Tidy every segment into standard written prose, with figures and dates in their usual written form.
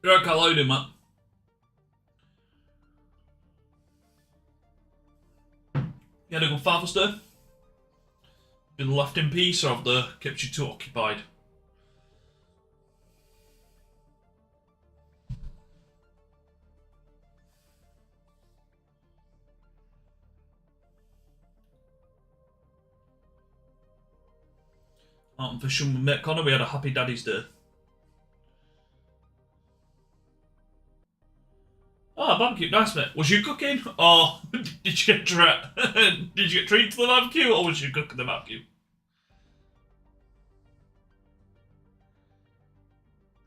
You're right, how you doing, Matt? You had a good Father's Day? Been left in peace, or have they kept you too occupied? For Sean and Mick Connor, we had a happy Daddy's Day. Oh, barbecue, nice mate. Was you cooking, or did you get did you get treated to the barbecue, or was you cooking the barbecue?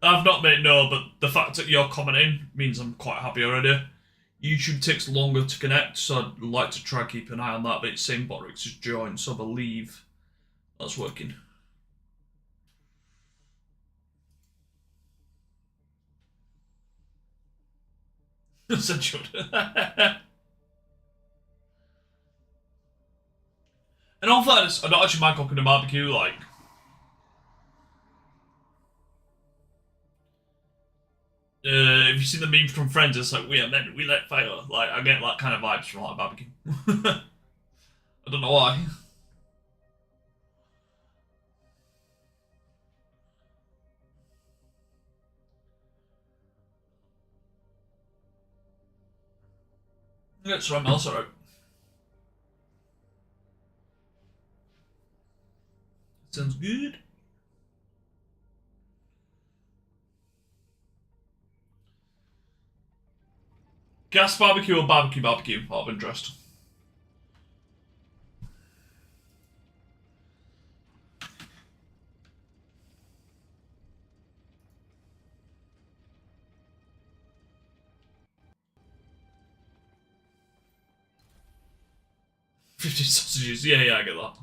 I've not made no, but the fact that you're commenting means I'm quite happy already. YouTube takes longer to connect, so I'd like to try keep an eye on that, but it's saying Botrix has joined, so I believe that's working. Said should. In all fairness, I don't actually mind cooking a barbecue, like. If you see the memes from Friends, it's like, we are men, we let fire. Like, I get that kind of vibes from like barbecue. I don't know why. That's right, Mel, alright. Sounds good. Gas barbecue or barbecue? Out of interest. $50 sausages. Yeah, I get that.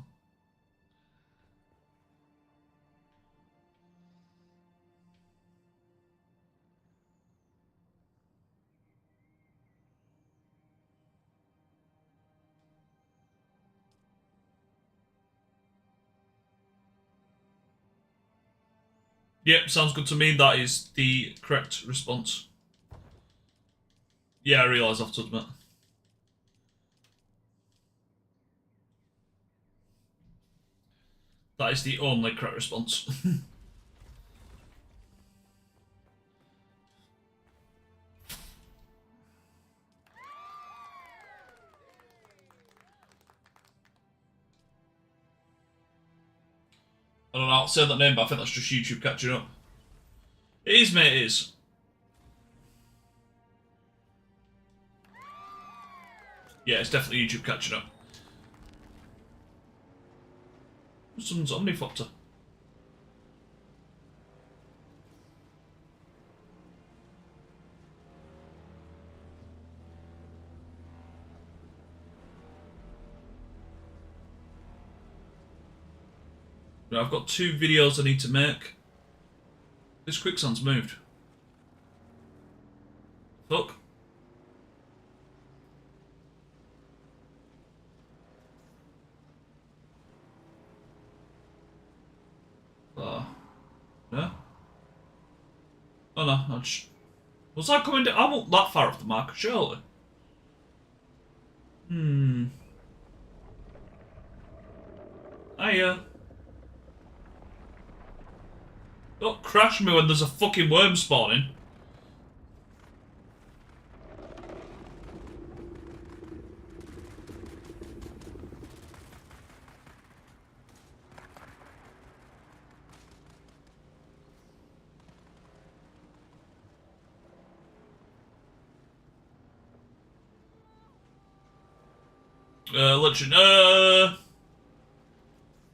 Yep, sounds good to me. That is the correct response. Yeah, I realise I have to admit. That is the only correct response. I don't know how to say that name, but I think that's just YouTube catching up. It is, mate, it is. Yeah, it's definitely YouTube catching up. Someone's Omnifopter. Right, I've got 2 videos I need to make. This quicksand's moved. Fuck. Yeah? Oh no, was I coming down? I wasn't that far off the mark, surely. Hiya. Don't crash me when there's a fucking worm spawning. Legend.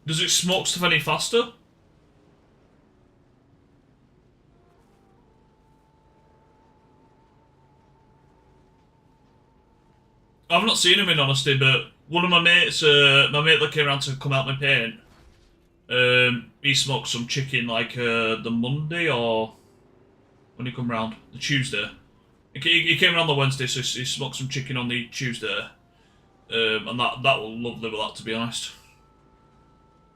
Does it smoke stuff any faster? I've not seen him in honesty, but one of my mates, my mate that came around to come out my paint, he smoked some chicken like the Monday or when he come round, the Tuesday. He came around the Wednesday, so he smoked some chicken on the Tuesday, and that was lovely with that, to be honest.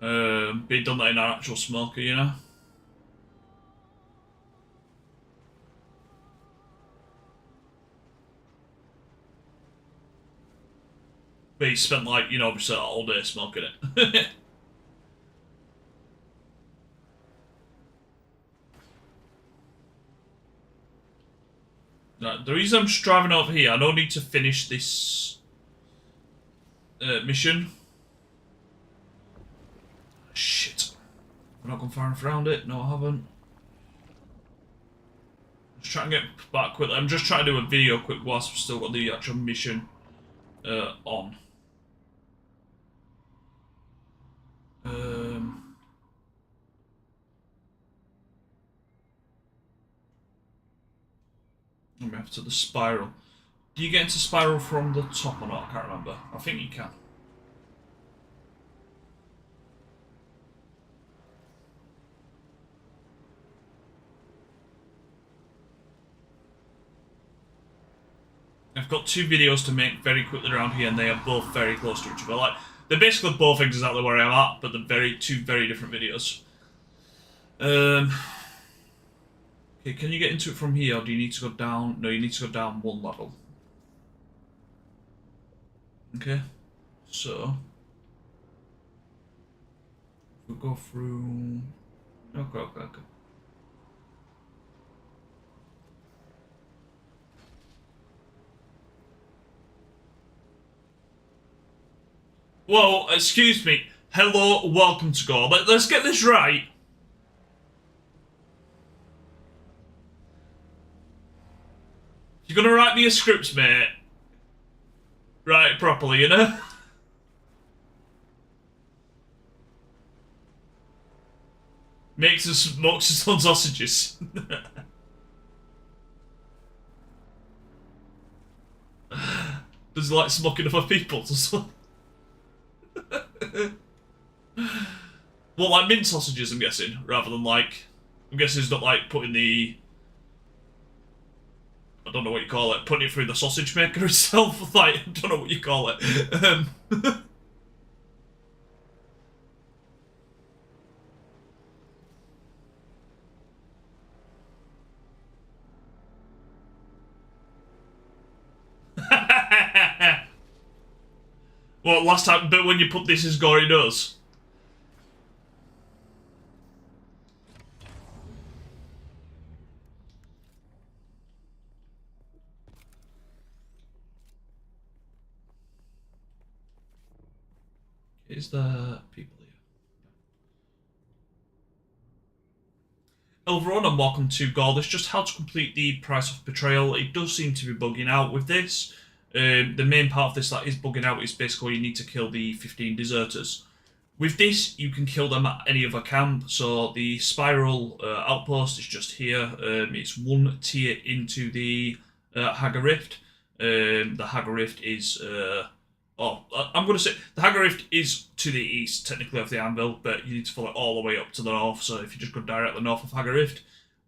But he'd done that in our actual smoker, you know. But he spent, like, you know, obviously all day smoking it. Right, the reason I'm just driving over here, I don't need to finish this mission. Shit. I've not gone far enough around it. No, I haven't. Just trying to get back quickly. I'm just trying to do a video quick whilst we've still got the actual mission on. Let me have to the spiral. Do you get into spiral from the top or not? I can't remember. I think you can. I've got two videos to make very quickly around here, and they are both very close to each other. Like, they're basically both exactly where I'm at, but they're two very different videos. Okay, can you get into it from here, or do you need to go down? No, you need to go down one level. Okay, so we'll go through. Okay. Whoa, excuse me. Hello, welcome to Gore. Let's get this right. You're gonna write me a script, mate. Write it properly, you know? Makes us smokes his own sausages. Does he like smoking other people's as well? Well, like mint sausages, I'm guessing, rather than like... I'm guessing it's not like putting the... I don't know what you call it, putting it through the sausage maker itself. Like, I don't know what you call it. Well, last time, but when you put this as Gore, he does. Is there people here? Overall, and welcome to Gore. This just how to complete the Price of Betrayal. It does seem to be bugging out with this. The main part of this that is bugging out is basically you need to kill the 15 deserters. With this, you can kill them at any other camp. So the Spiral outpost is just here. It's one tier into the Haggar Rift. The Haggar Rift is... I'm going to say the Haggar Rift is to the east, technically, of the Anvil, but you need to follow it all the way up to the north. So if you just go directly north of Haggar Rift,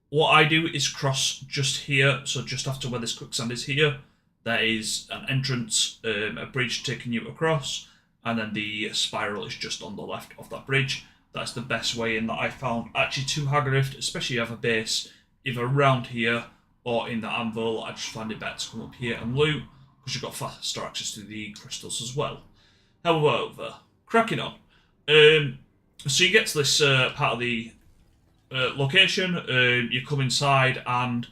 what I do is cross just here. So just after where this quicksand is here, there is an entrance, a bridge taking you across, and then the spiral is just on the left of that bridge. That's the best way in that I found actually to Haggar Rift, especially if you have a base either around here or in the Anvil. I just find it better to come up here and loot, because you've got faster access to the crystals as well. However, cracking on. So you get to this part of the location, you come inside, and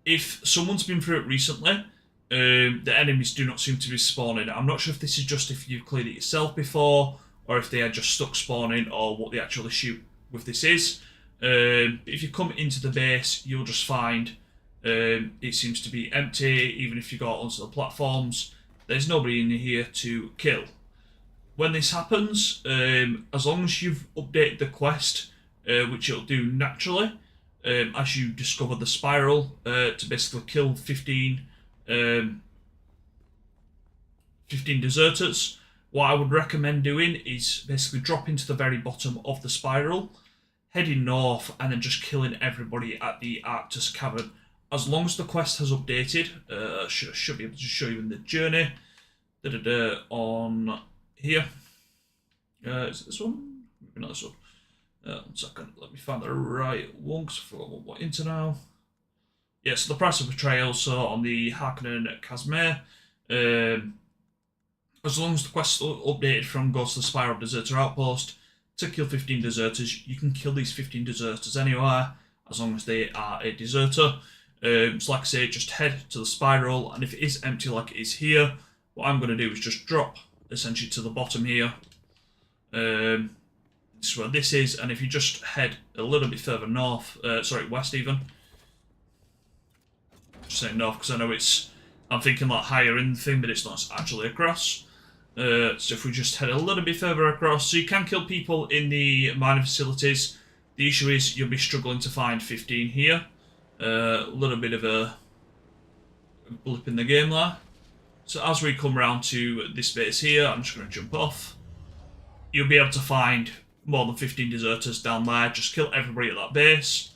if someone's been through it recently, the enemies do not seem to be spawning. I'm not sure if this is just if you've cleared it yourself before, or if they are just stuck spawning, or what the actual issue with this is. If you come into the base, you'll just find it seems to be empty. Even if you go onto the platforms, there's nobody in here to kill. When this happens, as long as you've updated the quest, which it'll do naturally, as you discover the spiral, to basically kill 15 deserters, what I would recommend doing is basically drop into the very bottom of the spiral, heading north, and then just killing everybody at the Arctus Cavern. As long as the quest has updated, should be able to show you in the journey. On here. Is it this one? Maybe not this one. 1 second, let me find the right one, because I forgot what we're into now. Yeah, so the Price of Betrayal, so on the Harkonnen Casmere. As long as the quest updated from goes to the Spiral Deserter Outpost to kill 15 deserters, you can kill these 15 deserters anywhere, as long as they are a deserter. So like I say, just head to the spiral, and if it is empty like it is here, what I'm going to do is just drop essentially to the bottom here. This is where this is, and if you just head a little bit further north, west even. Just saying north because I know I'm thinking like higher in the thing, but it's not actually across. So if we just head a little bit further across, so you can kill people in the mining facilities. The issue is you'll be struggling to find 15 here. A little bit of a blip in the game there. So as we come around to this base here, I'm just going to jump off. You'll be able to find more than 15 deserters down there. Just kill everybody at that base,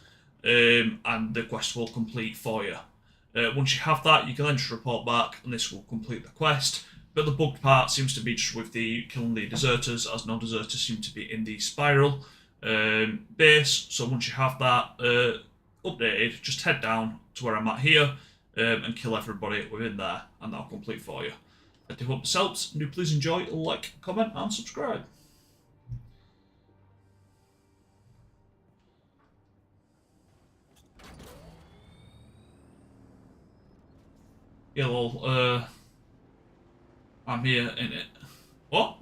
and the quest will complete for you. Once you have that, you can then just report back, and this will complete the quest. But the bugged part seems to be just with the killing the deserters, as no deserters seem to be in the spiral base. So once you have that updated, just head down to where I'm at here and kill everybody within there, and that'll complete for you. I do hope this helps, and do please enjoy, like, comment, and subscribe. Yeah, well, I'm here in it. What?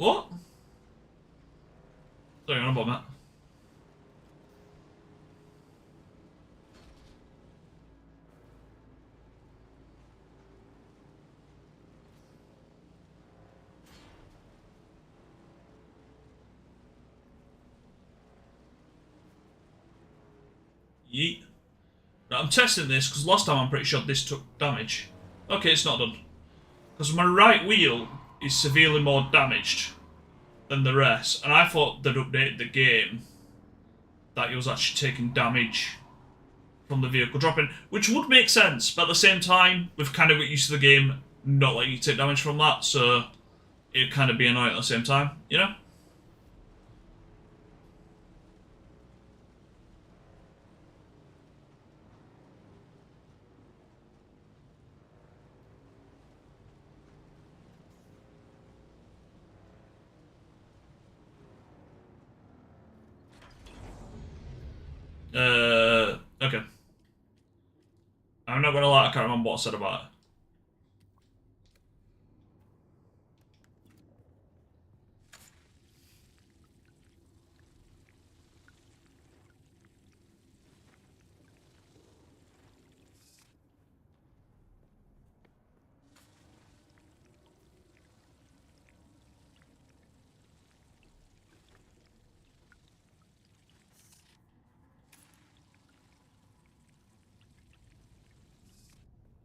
Sorry, on about that. Yeet. Now, I'm testing this because last time I'm pretty sure this took damage. Okay, it's not done. Because my right wheel is severely more damaged than the rest, and I thought they'd updated the game that it was actually taking damage from the vehicle dropping, which would make sense, but at the same time, we've kind of got used to the game not letting you take damage from that, so it'd kind of be annoying at the same time, you know? Okay. I'm not gonna lie, I can't remember what I said about it.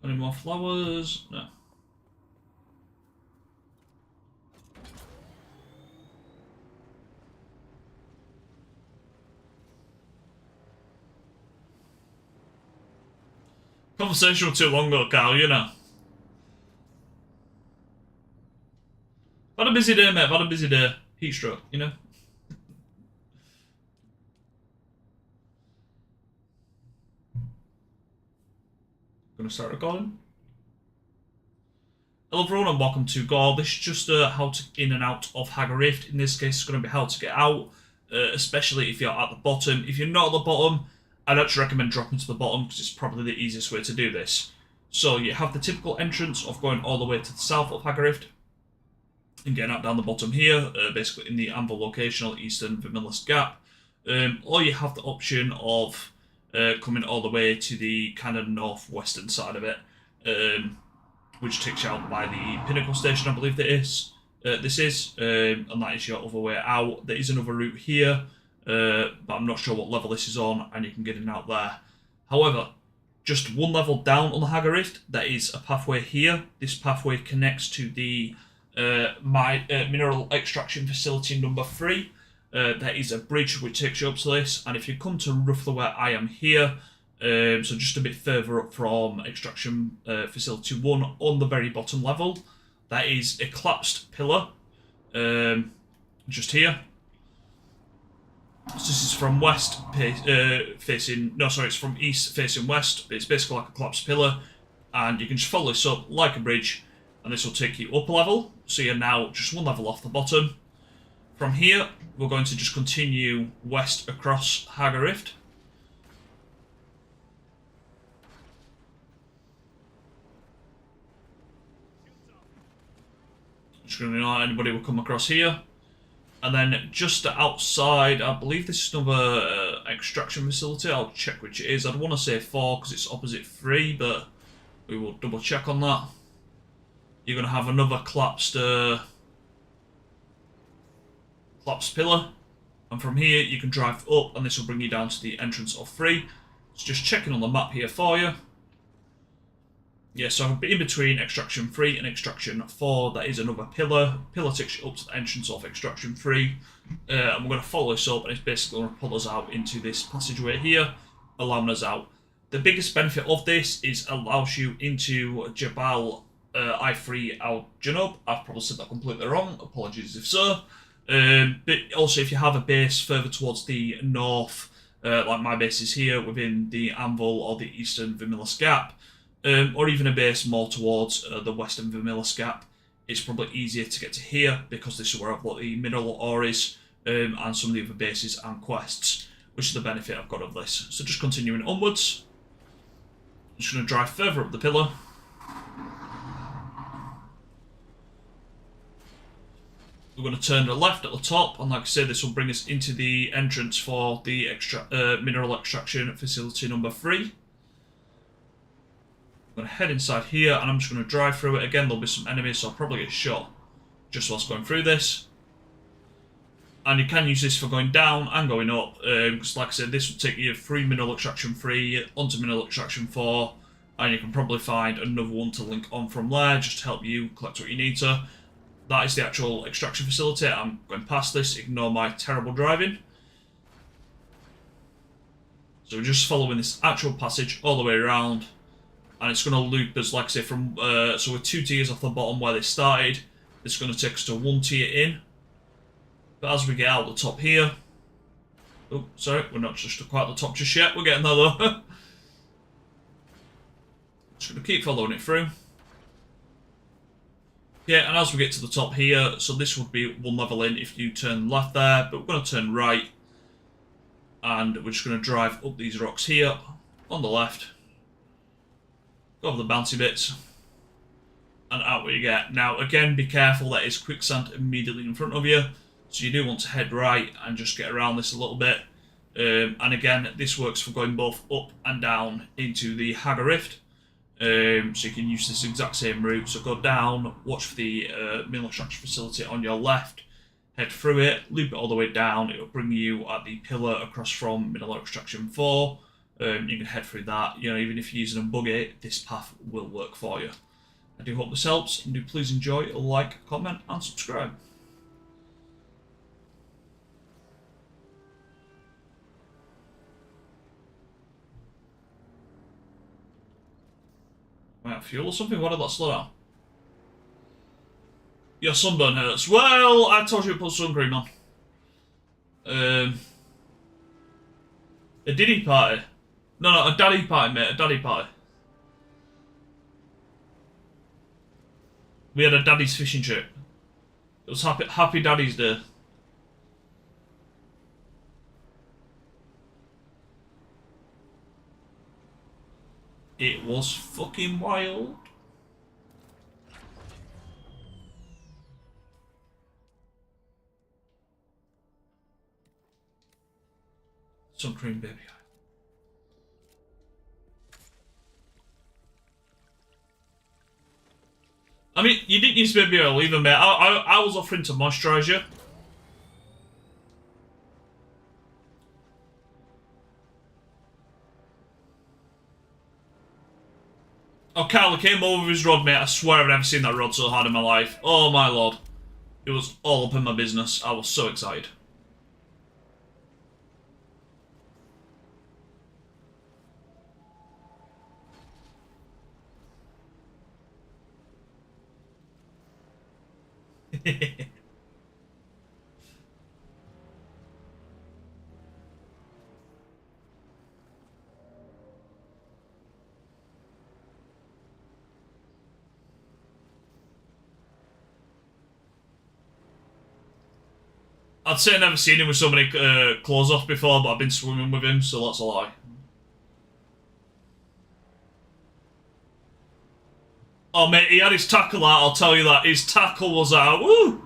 Any more flowers? No. Conversation was too long ago, Carl, you know. Had a busy day, mate. Had a busy day. Heat stroke, you know. Gonna start recording. Hello everyone and welcome to Gore. This is just how to in and out of Haggar Rift. In this case, it's going to be how to get out, especially if you're at the bottom. If you're not at the bottom, I'd actually recommend dropping to the bottom because it's probably the easiest way to do this. So you have the typical entrance of going all the way to the south of Haggar Rift and getting out down the bottom here, basically in the Anvil locational eastern Vermillis Gap. Or you have the option of coming all the way to the kind of northwestern side of it, which takes you out by the Pinnacle Station, I believe this is, and that is your other way out. There is another route here, but I'm not sure what level this is on, and you can get in and out there. However, just one level down on the Haggar Rift, there is a pathway here. This pathway connects to the mineral extraction facility number 3. There is a bridge which takes you up to this, and if you come to roughly where I am here, so just a bit further up from extraction facility 1 on the very bottom level, that is a collapsed pillar, just here. So this is from west facing, no sorry, it's from east facing west, but it's basically like a collapsed pillar, and you can just follow this up like a bridge, and this will take you up a level. So you're now just one level off the bottom. From here, we're going to just continue west across Haga Rift. Just going to know anybody will come across here. And then just outside, I believe this is another extraction facility. I'll check which it is. I'd want to say 4 because it's opposite 3, but we will double check on that. You're going to have another collapsed pillar. And from here, you can drive up, and this will bring you down to the entrance of 3. So just checking on the map here for you. Yeah, so in between Extraction 3 and Extraction 4, that is another pillar. Pillar takes you up to the entrance of Extraction 3. And we're going to follow this up, and it's basically going to pull us out into this passageway here, allowing us out. The biggest benefit of this is allows you into Jabal I3 Al Junub. I've probably said that completely wrong, apologies if so. But also if you have a base further towards the north, like my base is here within the Anvil or the Eastern Vermilius Gap, or even a base more towards the Western Vermilius Gap, it's probably easier to get to here because this is where I've got the mineral ore is, and some of the other bases and quests, which is the benefit I've got of this. So just continuing onwards, I'm just going to drive further up the pillar. We're going to turn to the left at the top, and like I said, this will bring us into the entrance for the mineral extraction facility number 3. I'm going to head inside here, and I'm just going to drive through it. Again, there'll be some enemies, so I'll probably get shot just whilst going through this. And you can use this for going down and going up, because like I said, this will take you through mineral extraction 3 onto mineral extraction 4, and you can probably find another one to link on from there, just to help you collect what you need to. That is the actual extraction facility. I'm going past this, ignore my terrible driving. So we're just following this actual passage all the way around, and it's going to loop us, like I say, from so we're 2 tiers off the bottom where they started. It's going to take us to 1 tier in. But as we get out the top here, oh, sorry, we're not just quite at the top just yet. We're getting there though. Just going to keep following it through. Yeah, and as we get to the top here, so this would be 1 level in if you turn left there, but we're going to turn right, and we're just going to drive up these rocks here on the left, go over the bouncy bits, and out we get. Now again, be careful, there is quicksand immediately in front of you, so you do want to head right and just get around this a little bit. And again, this works for going both up and down into the Haga Rift. So you can use this exact same route. So go down, watch for the mineral extraction facility on your left, head through it, loop it all the way down. It will bring you at the pillar across from mineral extraction 4. You can head through that. You know, even if you're using a buggy, this path will work for you. I do hope this helps, and do please enjoy, like, comment, and subscribe. Right, fuel or something? Why did that slow down? Your sunburn hurts. Well, I told you to put sun cream on. A diddy party. No, a daddy party, mate. A daddy party. We had a daddy's fishing trip. It was happy Daddy's Day. It was fucking wild. Sun cream, baby. I mean, you didn't use baby oil either, mate. I was offering to moisturise you. Oh, Carl came over with his rod, mate. I swear I've never seen that rod so hard in my life. Oh, my lord. It was all up in my business. I was so excited. I'd say I've never seen him with so many clothes off before, but I've been swimming with him, so that's a lie. Oh, mate, he had his tackle out, I'll tell you that. His tackle was out. Woo!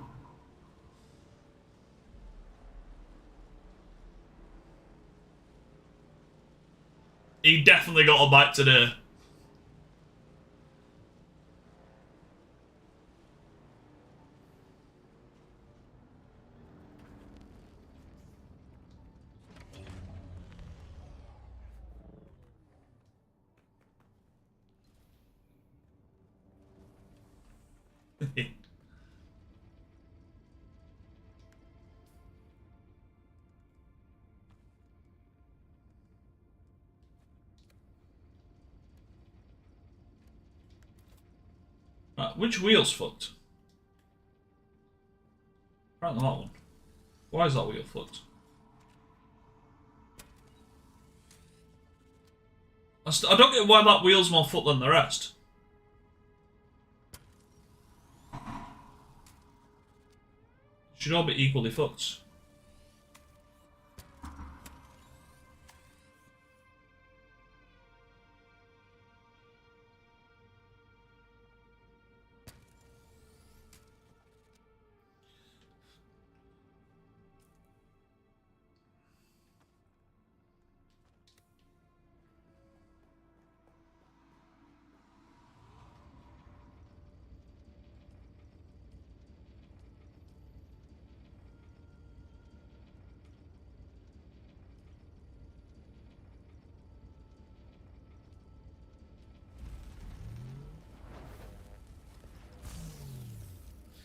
He definitely got a bite today. Right, which wheel's fucked? Apparently that one. Why is that wheel fucked? I don't get why that wheel's more fucked than the rest. Should all be equally fucked.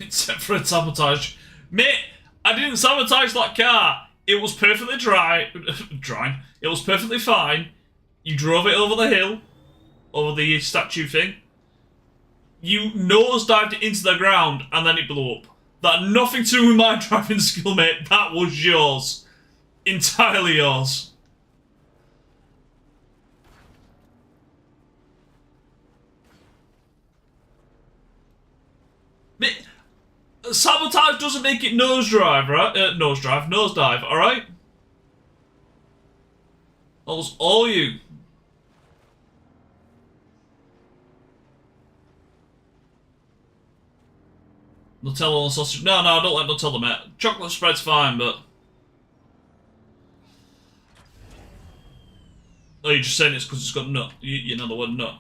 Except for a sabotage. Mate, I didn't sabotage that car. It was perfectly dry. It was perfectly fine. You drove it over the hill. Over the statue thing. You nosedived it into the ground and then it blew up. That had nothing to do with my driving skill, mate. That was yours. Entirely yours. Mate, sabotage doesn't make it nosedive, right? Nosedive, alright? That was all you. Nutella and sausage. No, I don't like Nutella, mate. Chocolate spread's fine, but... Oh, you're just saying it's because it's got nut. You know the word nut.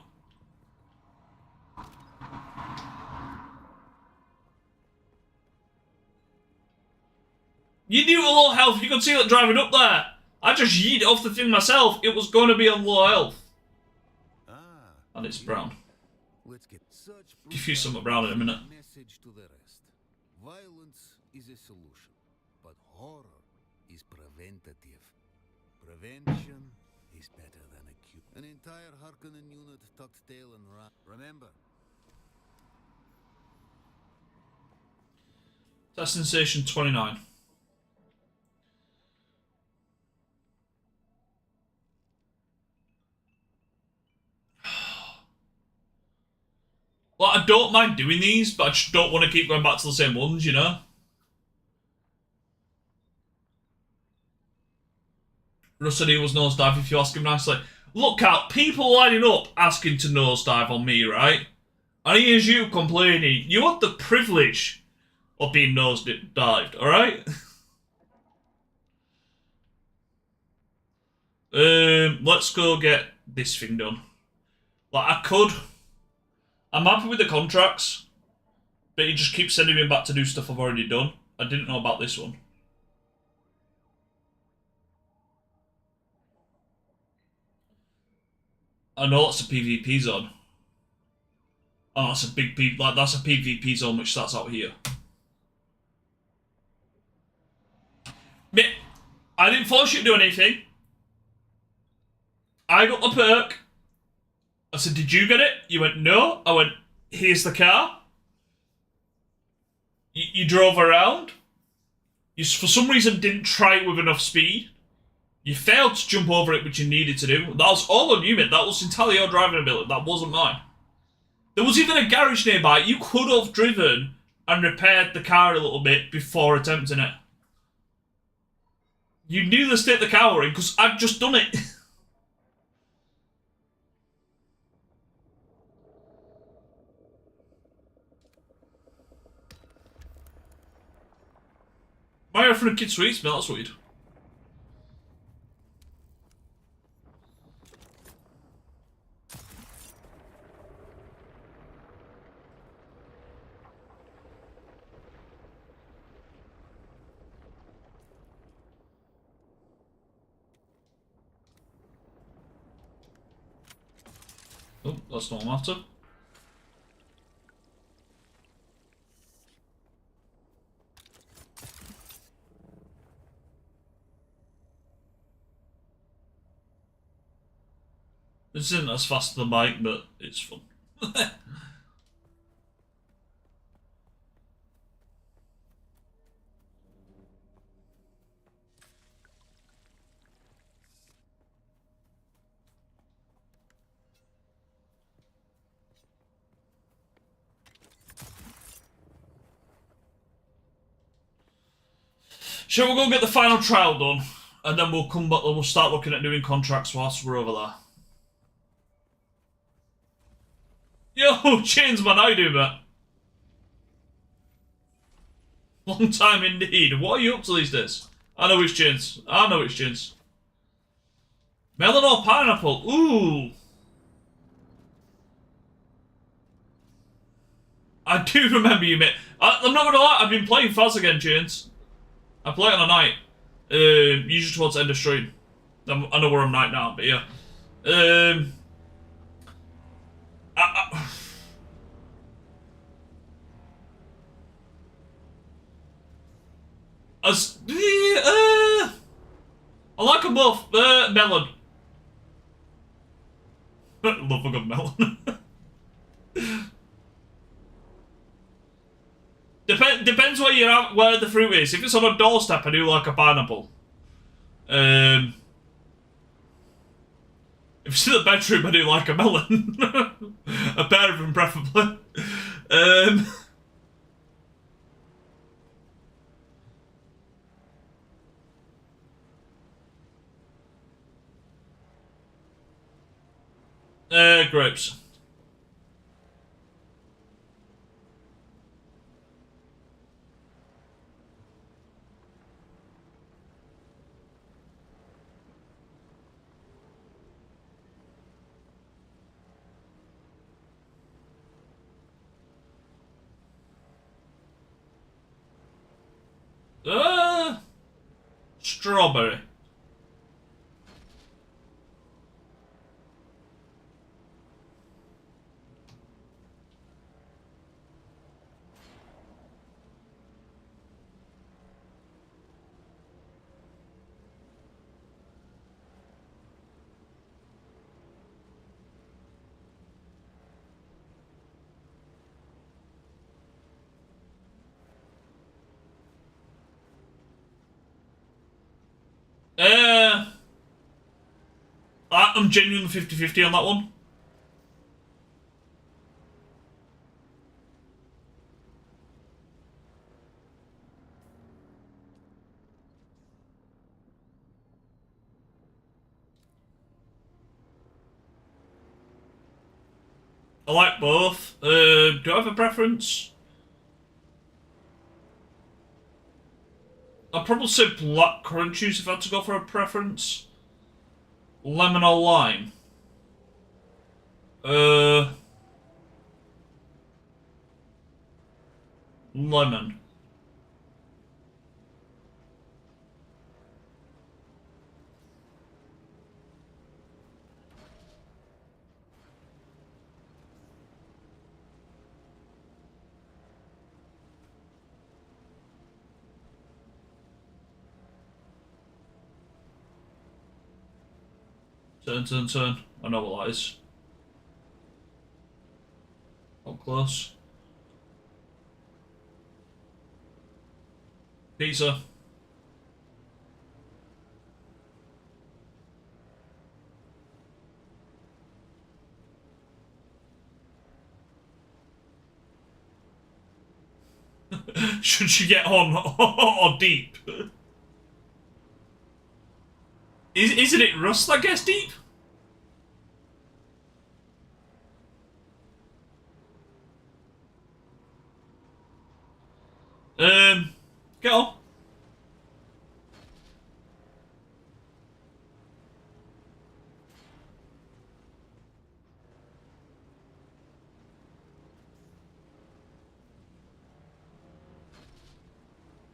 You knew it was low health. You could see it driving up there. I just yeeted off the thing myself. It was going to be on low health. And it's brown. Give you some brown in a minute. Violence is a solution, but horror is preventative. Prevention is better than a cure. An entire Harkonnen unit tucked tail and ran. Remember. Testing station 29. Well, I don't mind doing these, but I just don't want to keep going back to the same ones, you know? Russell was nosedive if you ask him nicely. Look out, people lining up asking to nosedive on me, right? And here's you complaining. You want the privilege of being nosedived, alright? Let's go get this thing done. Like, I could... I'm happy with the contracts, but he just keeps sending me back to do stuff I've already done. I didn't know about this one. I know that's a PvP zone. Oh, that's a big that's a PvP zone which starts out here. Mate, I didn't force you to do anything. I got the perk. I said, did you get it? You went, no. I went, here's the car. You drove around. You, for some reason, didn't try it with enough speed. You failed to jump over it, which you needed to do. That was all on you, mate. That was entirely your driving ability. That wasn't mine. There was even a garage nearby. You could have driven and repaired the car a little bit before attempting it. You knew the state the car were in because I've just done it. Why are you offering a kid sweets, mate? That's weird. Oh, that's not matter. This isn't as fast as the bike, but it's fun. Shall we go get the final trial done? And then we'll come back and we'll start looking at doing contracts whilst we're over there. Yo, Chains man, how you doing, mate? Long time indeed. What are you up to these days? I know it's Chains. I know it's Chains. Melon or pineapple? Ooh. I do remember you, mate. I'm not gonna lie, I've been playing Faz again, Chains. I play it on a night. Usually towards the end of stream. I know we're on night now, but yeah. I like them both. Melon. Love a good melon. Depends where you're at, where the fruit is. If it's on a doorstep, I do like a pineapple. If it's in the bedroom, I do like a melon. A pair of them, preferably. Grapes. Strawberry. I'm genuinely 50-50 on that one. I like both. Do I have a preference? I'd probably say black currant juice if I had to go for a preference. Lemon or lime? Lemon. Turn. I know what that is. Not close. Pizza. Should she get on or deep? Isn't it Rust that gets deep? Get on.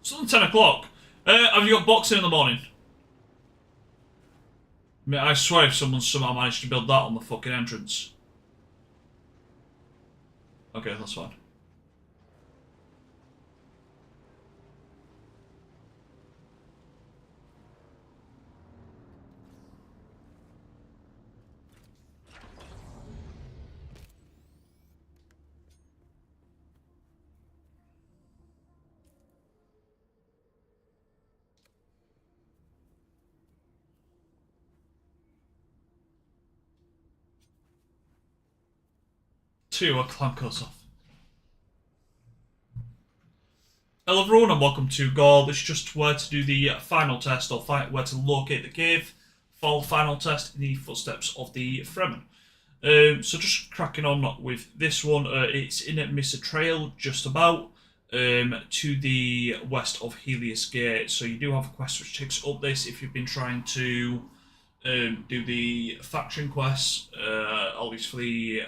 It's only 10 o'clock. Have you got boxing in the morning? I mean, I swear if someone somehow managed to build that on the fucking entrance. Okay, that's fine. Two, a clamp goes off. Hello everyone and welcome to Gore. This is just where to do the final test, or where to locate the cave for the final test in the footsteps of the Fremen. So just cracking on with this one, it's in Mr. Trail, just about to the west of Helios Gate. So you do have a quest which takes up this if you've been trying to do the faction quests, at least for the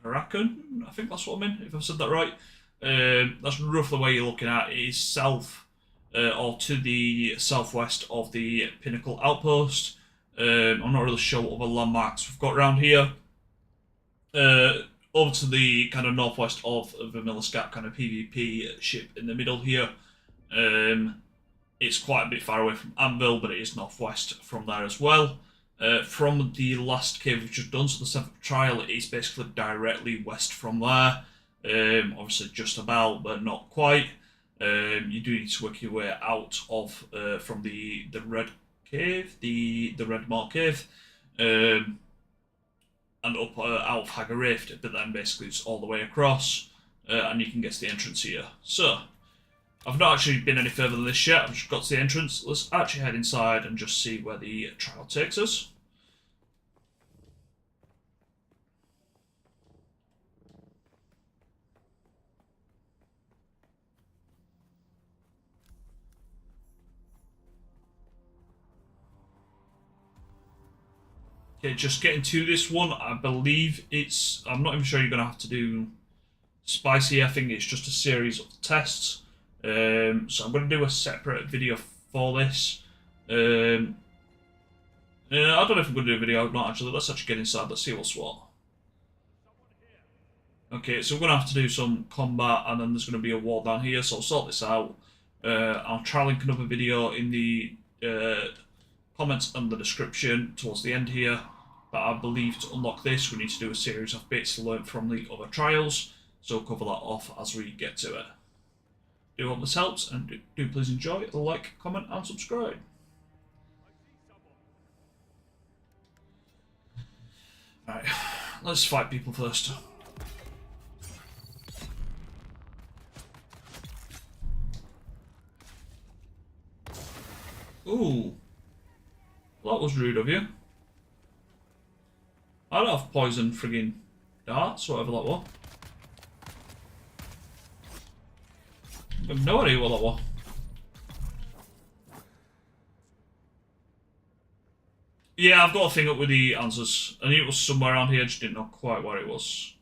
Huracan, I think that's what I mean, if I've said that right. That's roughly where you're looking at. It is south, or to the southwest of the Pinnacle Outpost. I'm not really sure what other landmarks we've got around here. Over to the kind of northwest of the Milliscat kind of PvP ship in the middle here. It's quite a bit far away from Anvil, but it is northwest from there as well. From the last cave we've just done, so the 7th trial, it is basically directly west from there. Obviously just about, but not quite. You do need to work your way out of from the red cave, the red mall cave, and up out of Hagger Rift, but then basically it's all the way across, and you can get to the entrance here. So I've not actually been any further than this yet. I've just got to the entrance. Let's actually head inside and just see where the trial takes us. Okay, just getting to this one, I believe it's... I'm not even sure you're going to have to do spicy. I think it's just a series of tests. So I'm going to do a separate video for this. I don't know if I'm going to do a video or not, actually. Let's actually get inside. Let's see what's what. Okay, so we're going to have to do some combat, and then there's going to be a wall down here, so I'll sort this out. I'll try link another video in the comments and the description towards the end here. But I believe to unlock this, we need to do a series of bits to learn from the other trials. So we'll cover that off as we get to it. Do hope this helps, and do please enjoy, like, comment, and subscribe. Alright, let's fight people first. Ooh. Well, that was rude of you. I don't have poison friggin' darts, whatever that was. I have no idea what that was. Yeah, I've got a thing up with the answers. I knew it was somewhere around here, I just didn't know quite where it was.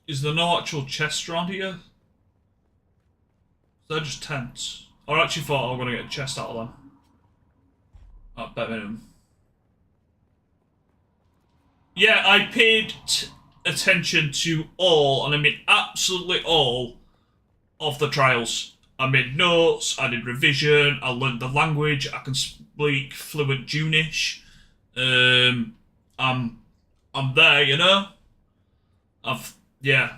Is there no actual chests around here? They're just tents. I actually thought I was going to get a chest out of them. At bare minimum. Yeah, I paid attention to all, and I mean absolutely all, of the trials. I made notes, I did revision, I learned the language, I can speak fluent Dune-ish. I'm there, you know? Yeah.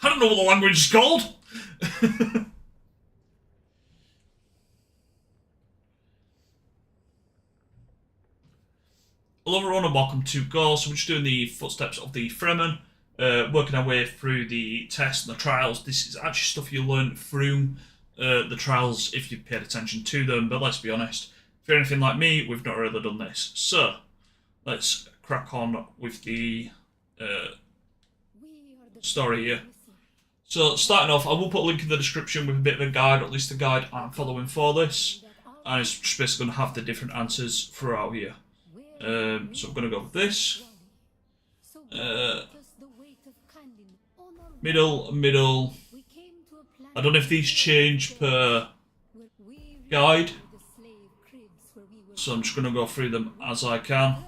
I don't know what the language is called. Hello everyone and welcome to Gore. So we're just doing the footsteps of the Fremen, working our way through the tests and the trials. This is actually stuff you learn through the trials if you've paid attention to them, but let's be honest, if you're anything like me, we've not really done this. So, let's crack on with the story here. So, starting off, I will put a link in the description with a bit of a guide, or at least the guide I'm following for this, and it's just basically going to have the different answers throughout here. So I'm going to go with this. Middle. I don't know if these change per guide, so I'm just going to go through them as I can.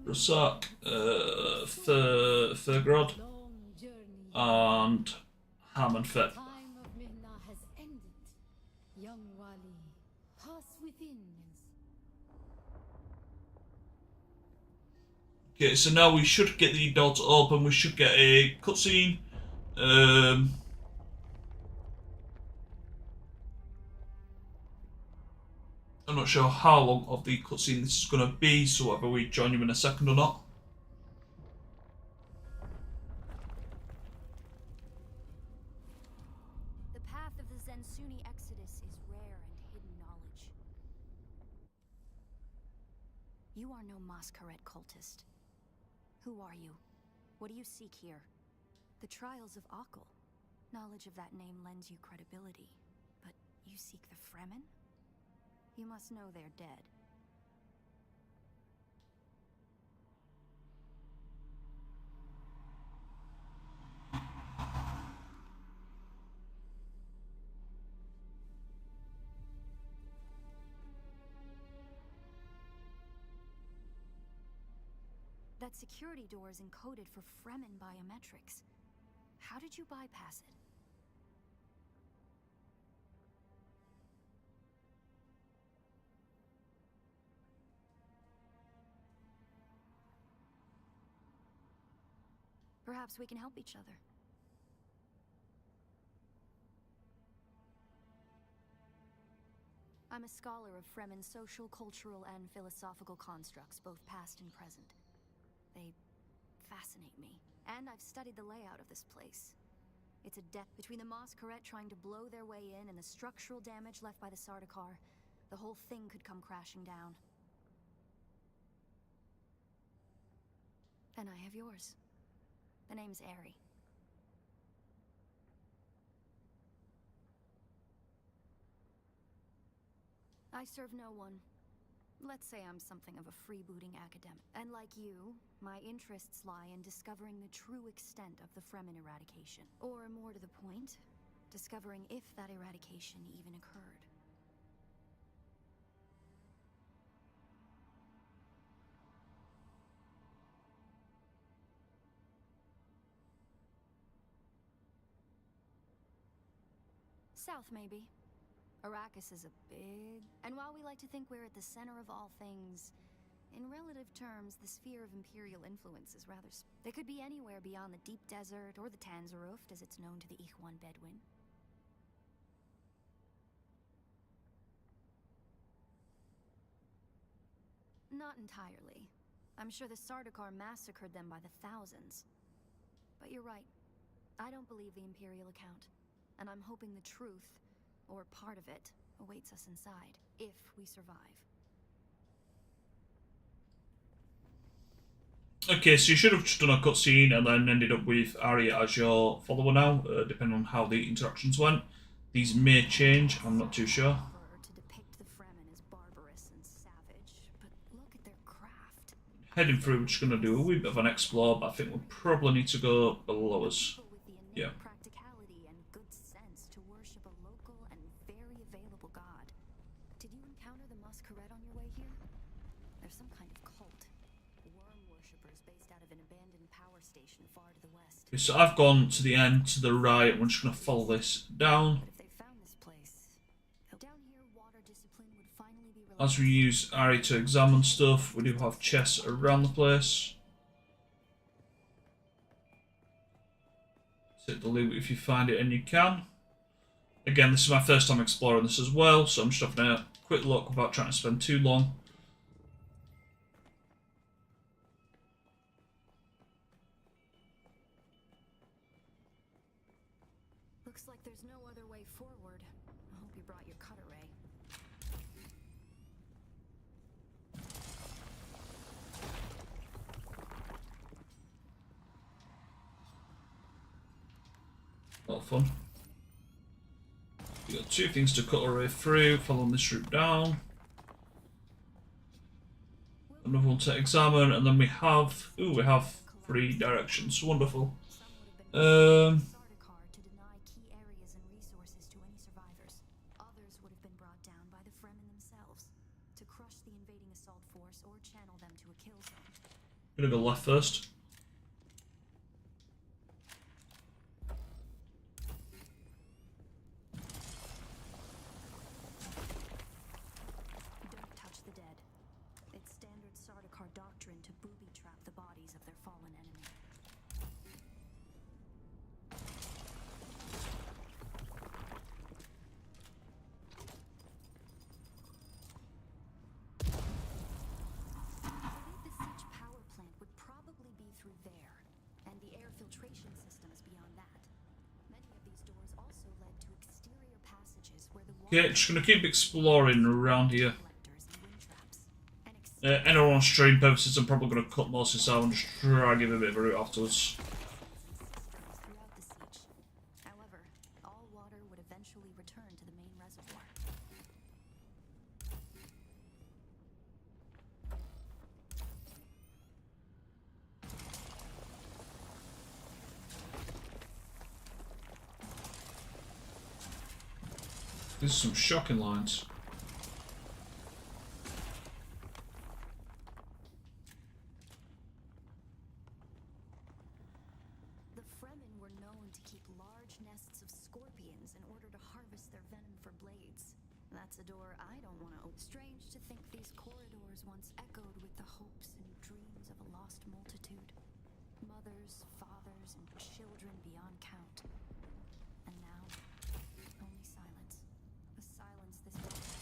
Rusak, Thurgrod, and Ham and Fett. Okay, so now we should get the doors open, we should get a cutscene. I'm not sure how long of the cutscene this is going to be, so whether we join you in a second or not. The path of the Zensuni Exodus is rare and hidden knowledge. You are no Masquerade cultist. Who are you? What do you seek here? The trials of Akal. Knowledge of that name lends you credibility. But you seek the Fremen? You must know they're dead. That security door is encoded for Fremen biometrics. How did you bypass it? Perhaps we can help each other. I'm a scholar of Fremen social, cultural, and philosophical constructs, both past and present. They fascinate me. And I've studied the layout of this place. It's a depth between the Masquerade trying to blow their way in and the structural damage left by the Sardaukar. The whole thing could come crashing down. And I have yours. The name's Ari. I serve no one. Let's say I'm something of a freebooting academic. And like you, my interests lie in discovering the true extent of the Fremen eradication. Or more to the point, discovering if that eradication even occurred. South, maybe. Arrakis is a big... And while we like to think we're at the center of all things, in relative terms, the sphere of Imperial influence is rather... They could be anywhere beyond the deep desert or the Tanzaruft, as it's known to the Ikhwan Bedouin. Not entirely. I'm sure the Sardaukar massacred them by the thousands. But you're right. I don't believe the Imperial account. And I'm hoping the truth, or part of it, awaits us inside, if we survive. Okay, so you should have just done a cutscene and then ended up with Arya as your follower now, depending on how the interactions went. These may change, I'm not too sure. To depict the Fremen as barbarous and savage, but look at their craft. Heading through, we're just going to do a wee bit of an explore, but I think we'll probably need to go below us. Yeah. Practicality and good sense to worship a local and very available god. Did you encounter the Masquerade on your way here? There's some kind of cult. Worm worshippers based out of an abandoned power station far to the west. Okay, so I've gone to the end, to the right. We're just going to follow this down. But if they found this place, down here water discipline would finally be relaxed. As we use Ari to examine stuff, we do have chests around the place. Take the loot if you find it and you can. Again, this is my first time exploring this as well, so I'm just having a quick look without trying to spend too long. Looks like there's no other way forward. I hope you brought your cutter ray. A lot of fun. We've got 2 things to cut our way through, following this route down. Another one to examine, and then we have 3 directions. Wonderful. To deny key areas and resources to any survivors. Others would have been brought down by the Fremen themselves to crush the invading assault force or channel them to a kill zone. Gonna go left first. Don't touch the dead. It's standard Sardaukar doctrine to booby trap the bodies of their fallen enemy. I believe the siege power plant would probably be through there, and the air filtration system is beyond that. Many of these doors also led to exterior passages where the Okay, just gonna keep exploring around here. collectors and wind traps. And Anyone on stream purposes, I'm probably gonna cut most of this out and just try to give a bit of a route afterwards. throughout the siege. However, all water would eventually return to the main reservoir. These are some shocking lines. The Fremen were known to keep large nests of scorpions in order to harvest their venom for blades. That's a door I don't want to open. Strange to think these corridors once echoed with the hopes and dreams of a lost multitude. Mothers, fathers, and children beyond count. And now, only silence. The silence this world has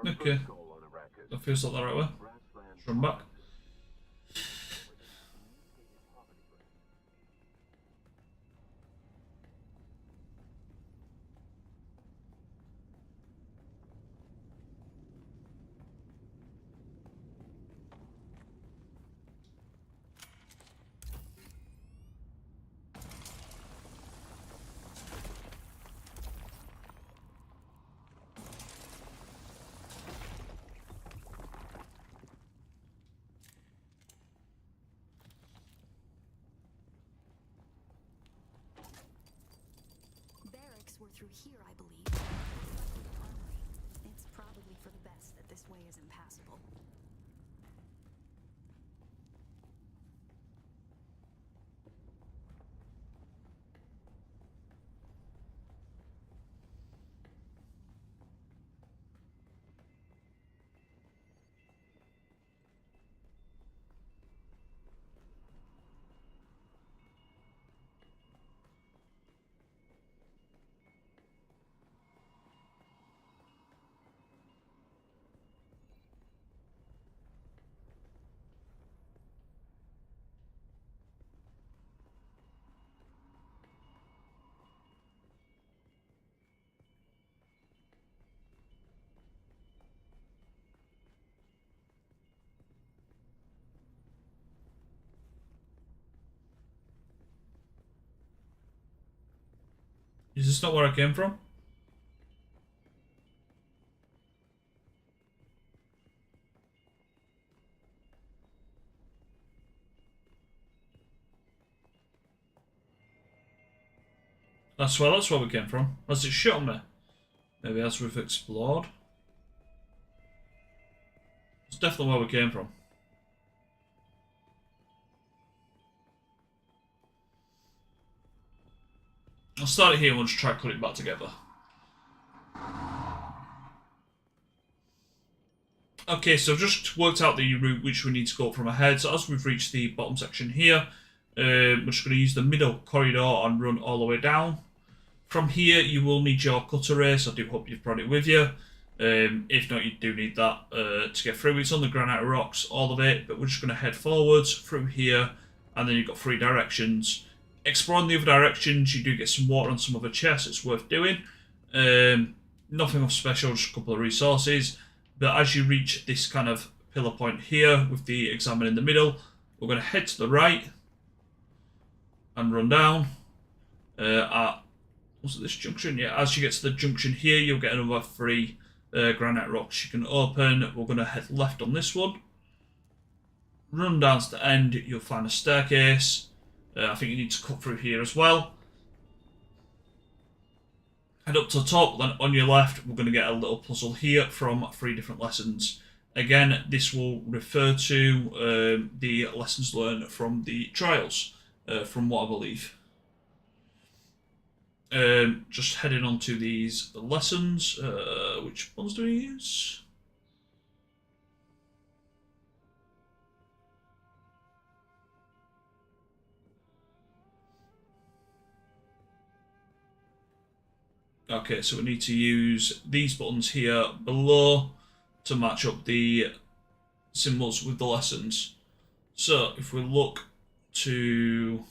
Okay. That feels like the right way. Run back. Barracks were through here, I believe. Armory. It's probably for the best that this way is impassable. Is this not where I came from? That's where we came from. Has it shot me? Maybe as we've explored. It's definitely where we came from. I'll start it here and we'll just try to cut it back together. Okay, so I've just worked out the route which we need to go from ahead. So as we've reached the bottom section here, we're just going to use the middle corridor and run all the way down. From here, you will need your cutter race. I do hope you've brought it with you. If not, you do need that to get through. It's on the granite rocks, all of it, but we're just going to head forwards through here, and then you've got 3 directions. Exploring the other directions, you do get some water on some other chests. It's worth doing. Nothing of special, just a couple of resources. But as you reach this kind of pillar point here with the examine in the middle, we're going to head to the right and run down at, was it this junction? Yeah, as you get to the junction here, you'll get another 3 granite rocks you can open. We're going to head left on this one. Run down to the end, you'll find a staircase. I think you need to cut through here as well. Head up to the top, then on your left, we're going to get a little puzzle here from 3 different lessons. Again, this will refer to the lessons learned from the trials, from what I believe. Just heading on to these lessons. Which ones do we use? Okay, so we need to use these buttons here below to match up the symbols with the lessons. So if we look to...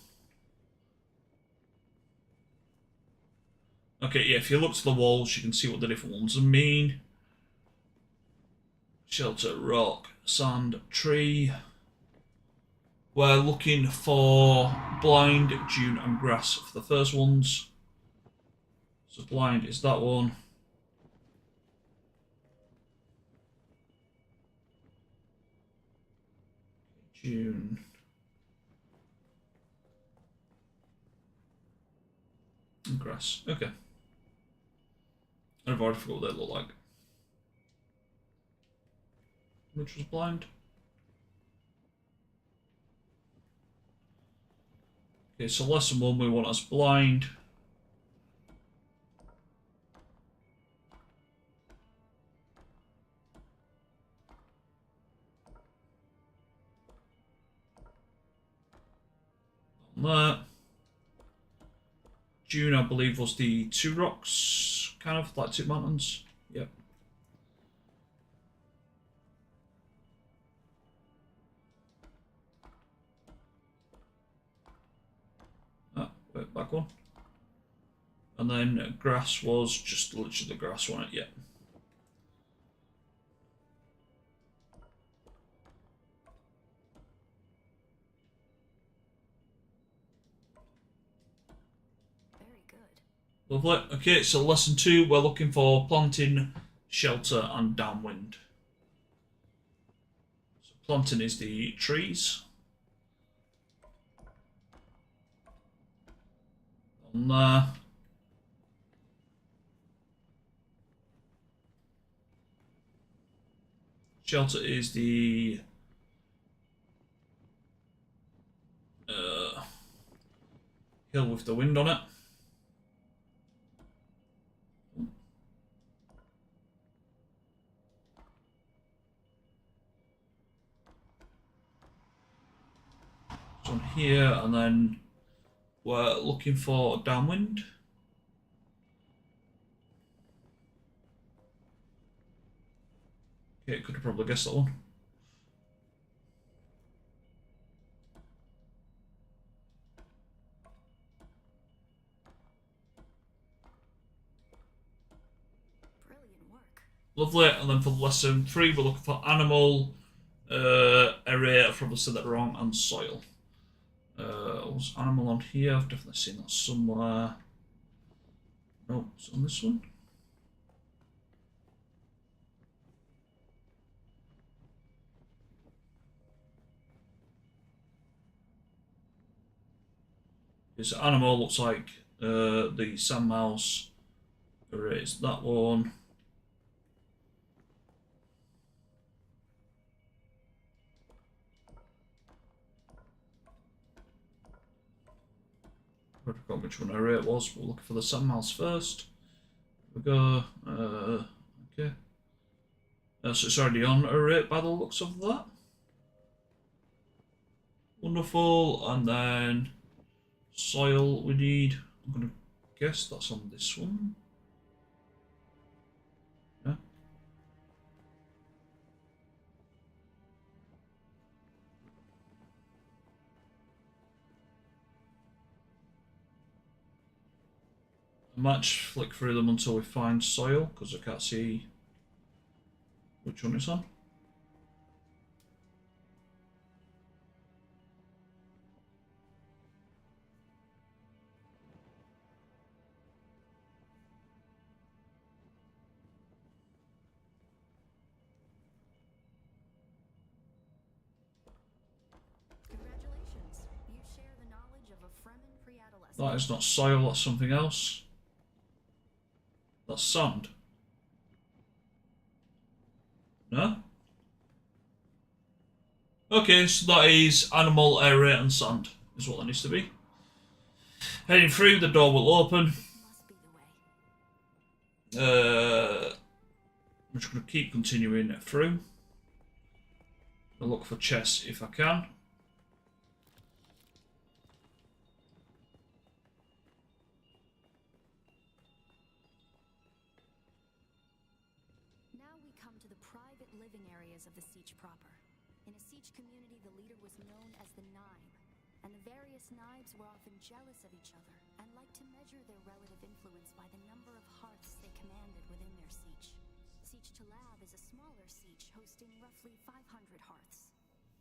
Okay, yeah, if you look to the walls, you can see what the different ones mean. Shelter, rock, sand, tree. We're looking for blind, dune and grass for the first ones. So blind is that one. Dune. And grass. Okay. I've already forgot what they look like. Which was blind? Okay, so lesson 1 we want as blind. There. Dune, I believe, was the 2 rocks, kind of like 2 mountains. Yep. Wait, back one. And then grass was just literally the grass one. Yep. Lovely. Okay, so lesson 2, we're looking for planting, shelter, and downwind. So planting is the trees. On there. Shelter is the hill with the wind on it. On here, and then we're looking for downwind. Okay, could have probably guessed that one. Brilliant work. Lovely, and then for lesson 3, we're looking for animal, area, I've probably said that wrong, and soil. Was animal on here? I've definitely seen that somewhere. No, it's on this one. This animal looks like the sand mouse. There is that one. I forgot which one area it was. We'll look for the sand mouse first. Here we go. Okay. So it's already on a rate by the looks of that. Wonderful. And then soil we need. I'm going to guess that's on this one. Yeah. I might just flick through them until we find soil, because I can't see which one it's on. Congratulations. You share the knowledge of a Fremen pre-adolescent. That is not soil, that's something else. That's sand. No? Okay, so that is animal, area and sand, is what that needs to be. Heading through, the door will open. Must be the way. I'm just going to keep continuing through. I'll look for chests if I can. Now we come to the private living areas of the Siege proper. In a Siege community, the leader was known as the Naib, and the various Naibs were often jealous of each other and liked to measure their relative influence by the number of hearths they commanded within their Siege. Siege Talab is a smaller Siege hosting roughly 500 hearths.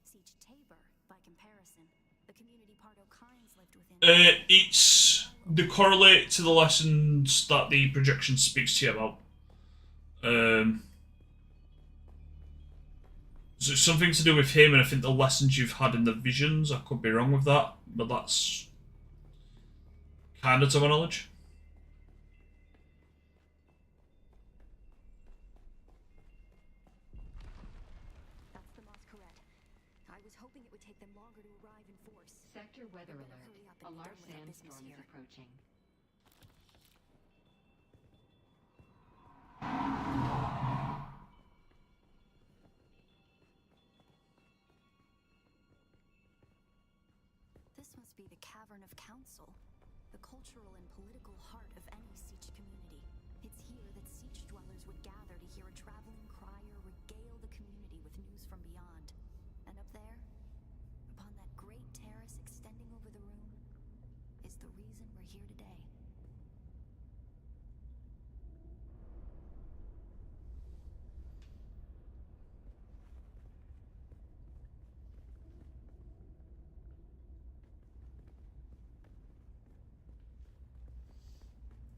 Siege Tabor, by comparison, the community Pardo Kynes lived within. It's the correlate to the lessons that the projection speaks to you about. So it's something to do with him, and I think the lessons you've had in the visions. I could be wrong with that, but that's kind of to my knowledge. That's the Masquerade. I was hoping it would take them longer to arrive in force. Sector weather Better alert. hurry up A and large get done with our business sandstorm is here. approaching. This must be the Cavern of Council, the cultural and political heart of any Siege community. It's here that Siege dwellers would gather to hear a traveling crier regale the community with news from beyond. And up there, upon that great terrace extending over the room, is the reason we're here today.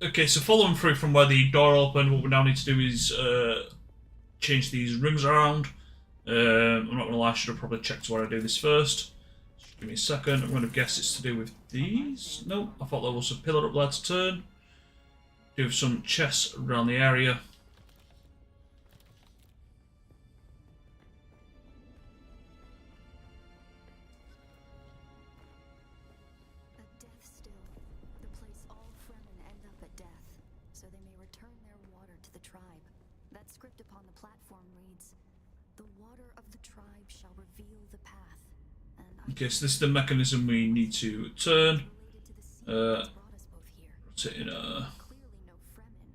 Okay, so following through from where the door opened, what we now need to do is change these rings around. I'm not going to lie, I should have probably checked where I do this first. Just give me a second. I'm going to guess it's to do with these. No, I thought there was a pillar up there to turn. Do some chests around the area. A death still, the place all Fremen end up at death, so they may return their water to the tribe. That script upon the platform reads, "The water of the tribe shall reveal the path." And I Okay, so this is the mechanism we need to turn. related to the sea that brought us both here. Rotate inner, Clearly no Fremen.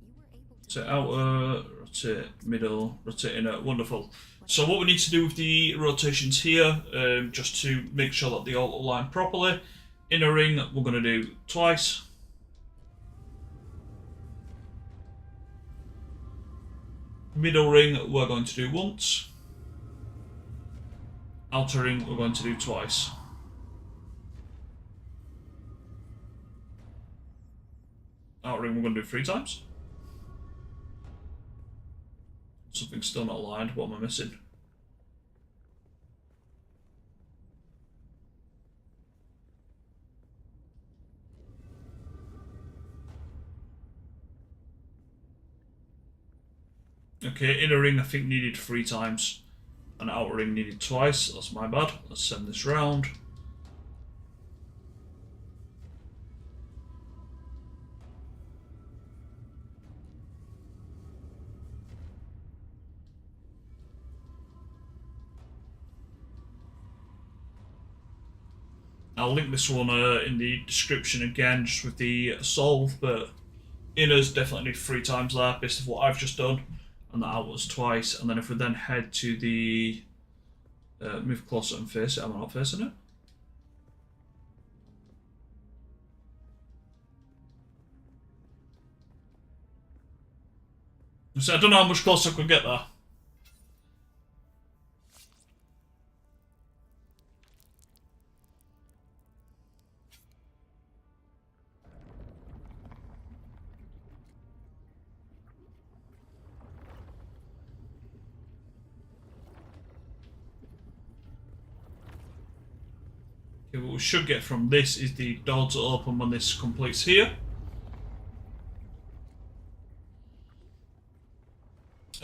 You were able to rotate outer, rotate middle, rotate inner. Wonderful. So what we need to do with the rotations here, just to make sure that they all align properly. Inner ring, we're going to do twice. Middle ring, we're going to do once. Outer ring, we're going to do twice. Outer ring, we're going to do 3 times. Something's still not aligned. What am I missing? Okay, inner ring I think needed 3 times, and outer ring needed twice. That's my bad. Let's send this round. I'll link this one in the description again, just with the solve, but inners definitely need 3 times there, based on what I've just done, and the outwards twice. And then if we then head to the move closer and face it, am I not facing it? So I don't know how much closer I could get there. Okay, what we should get from this is the door to open when this completes here.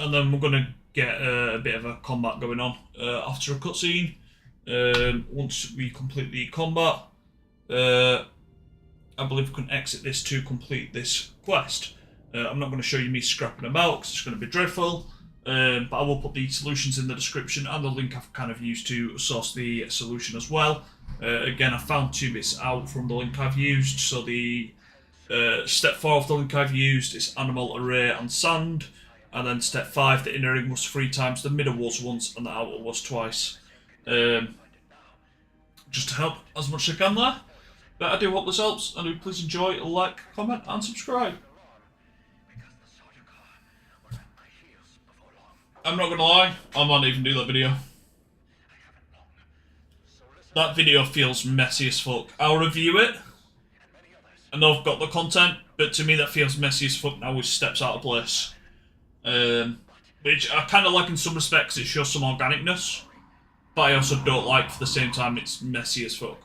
And then we're going to get a bit of a combat going on after a cutscene. Once we complete the combat, I believe we can exit this to complete this quest. I'm not going to show you me scrapping about because it's going to be dreadful. But I will put the solutions in the description and the link I've kind of used to source the solution as well. Again, I found 2 bits out from the link I've used. So the step 4 of the link I've used is animal, array and sand. And then step 5, the inner ring was 3 times, the middle was once and the outer was twice. Just to help as much as I can there. But I do hope this helps, and do please enjoy, like, comment and subscribe. I'm not gonna lie, I might not even do that video. That video feels messy as fuck. I'll review it. I know I've got the content, but to me that feels messy as fuck now with steps out of place. Which I kind of like in some respects, it shows some organicness. But I also don't like, for the same time, it's messy as fuck.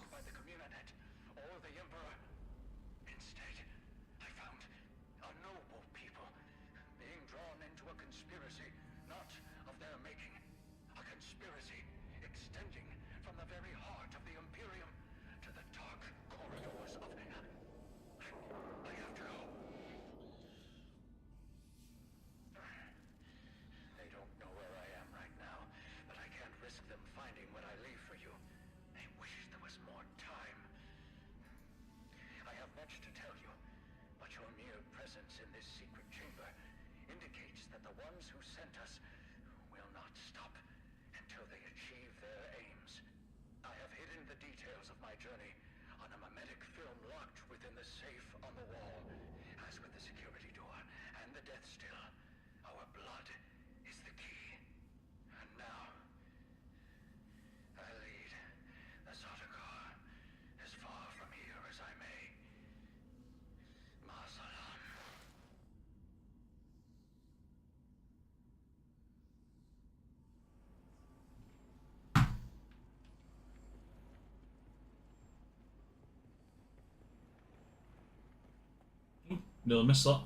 Nearly missed that.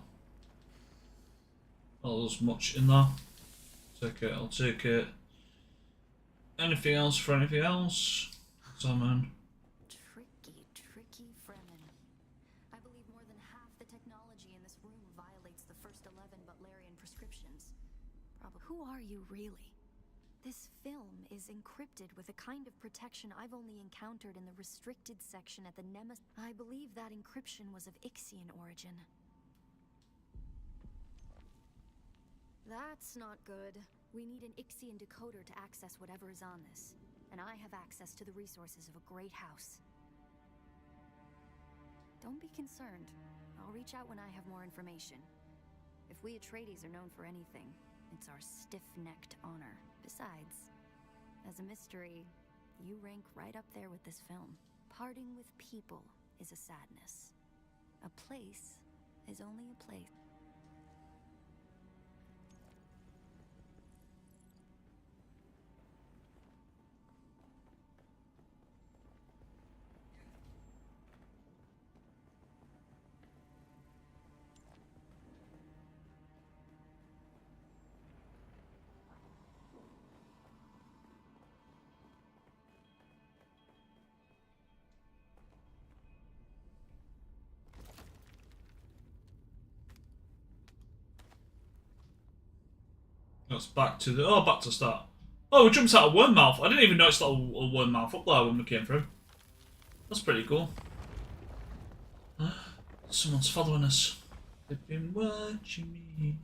Oh, there's much in there. Take it, I'll take it. Anything else for anything else? Salmon. Tricky Fremen. I believe more than half the technology in this room violates the first 11 Butlerian prescriptions. Who are you really? This film is encrypted with a kind of protection I've only encountered in the restricted section at the Nemesis. I believe that encryption was of Ixian origin. That's not good. We need an Ixian decoder to access whatever is on this. And I have access to the resources of a great house. Don't be concerned. I'll reach out when I have more information. If we Atreides are known for anything, it's our stiff-necked honor. Besides, as a mystery, you rank right up there with this film. Parting with people is a sadness. A place is only a place. That's back to the back to start. Oh, we jumped out of Wormmouth. I didn't even notice that a Wormmouth up there when we came through. That's pretty cool. Someone's following us. They've been watching me.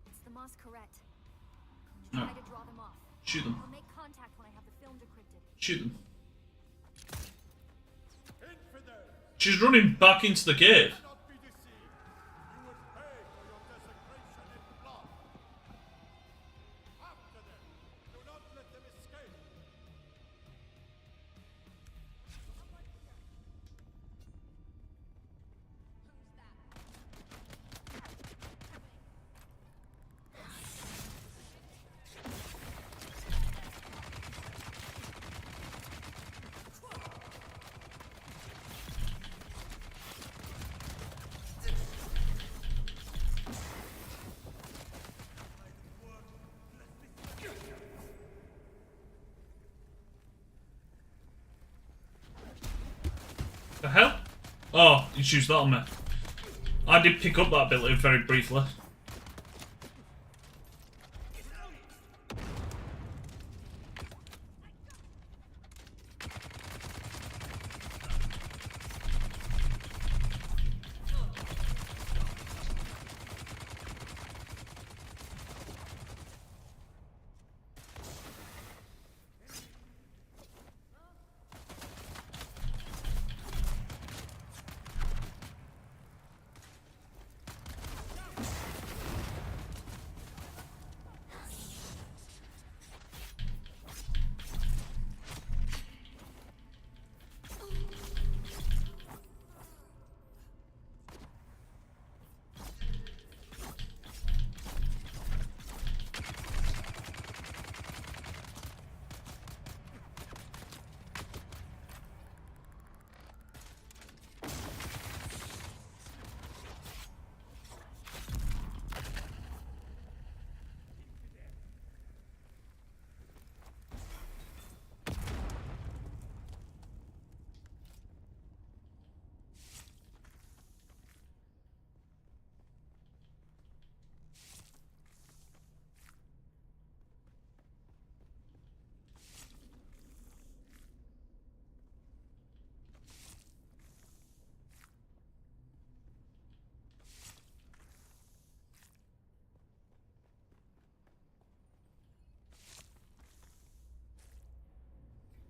It's the Masquerade. No. Try to draw them off. Shoot them. I'll make contact when I have the film decrypted. Shoot them. She's running back into the cave. The hell? Oh, you used that on me. I did pick up that ability very briefly.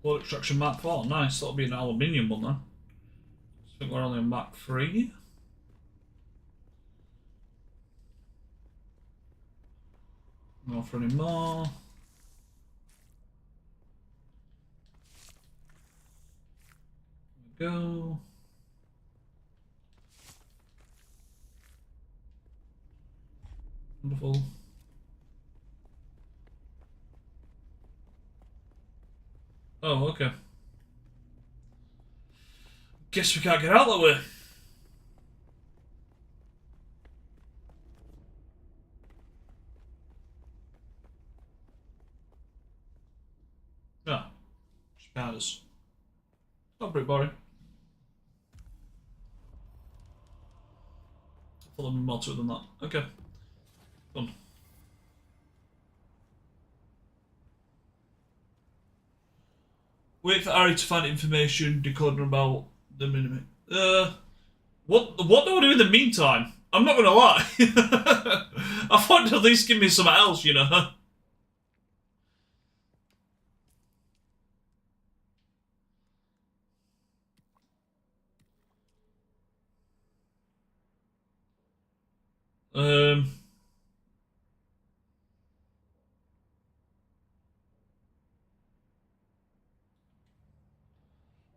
Blood extraction Mark 4, nice, that'll be an aluminium one then. I think we're only on Mark 3. Not for any more. There we go. Wonderful. Oh, okay. Guess we can't get out that way. No. Just behind us. Not pretty boring. I thought there'd be more to it than that. Okay. Done. Wait for Ari to find information decoding about the minimum. What do I do in the meantime? I'm not gonna lie. I thought to at least give me something else, you know.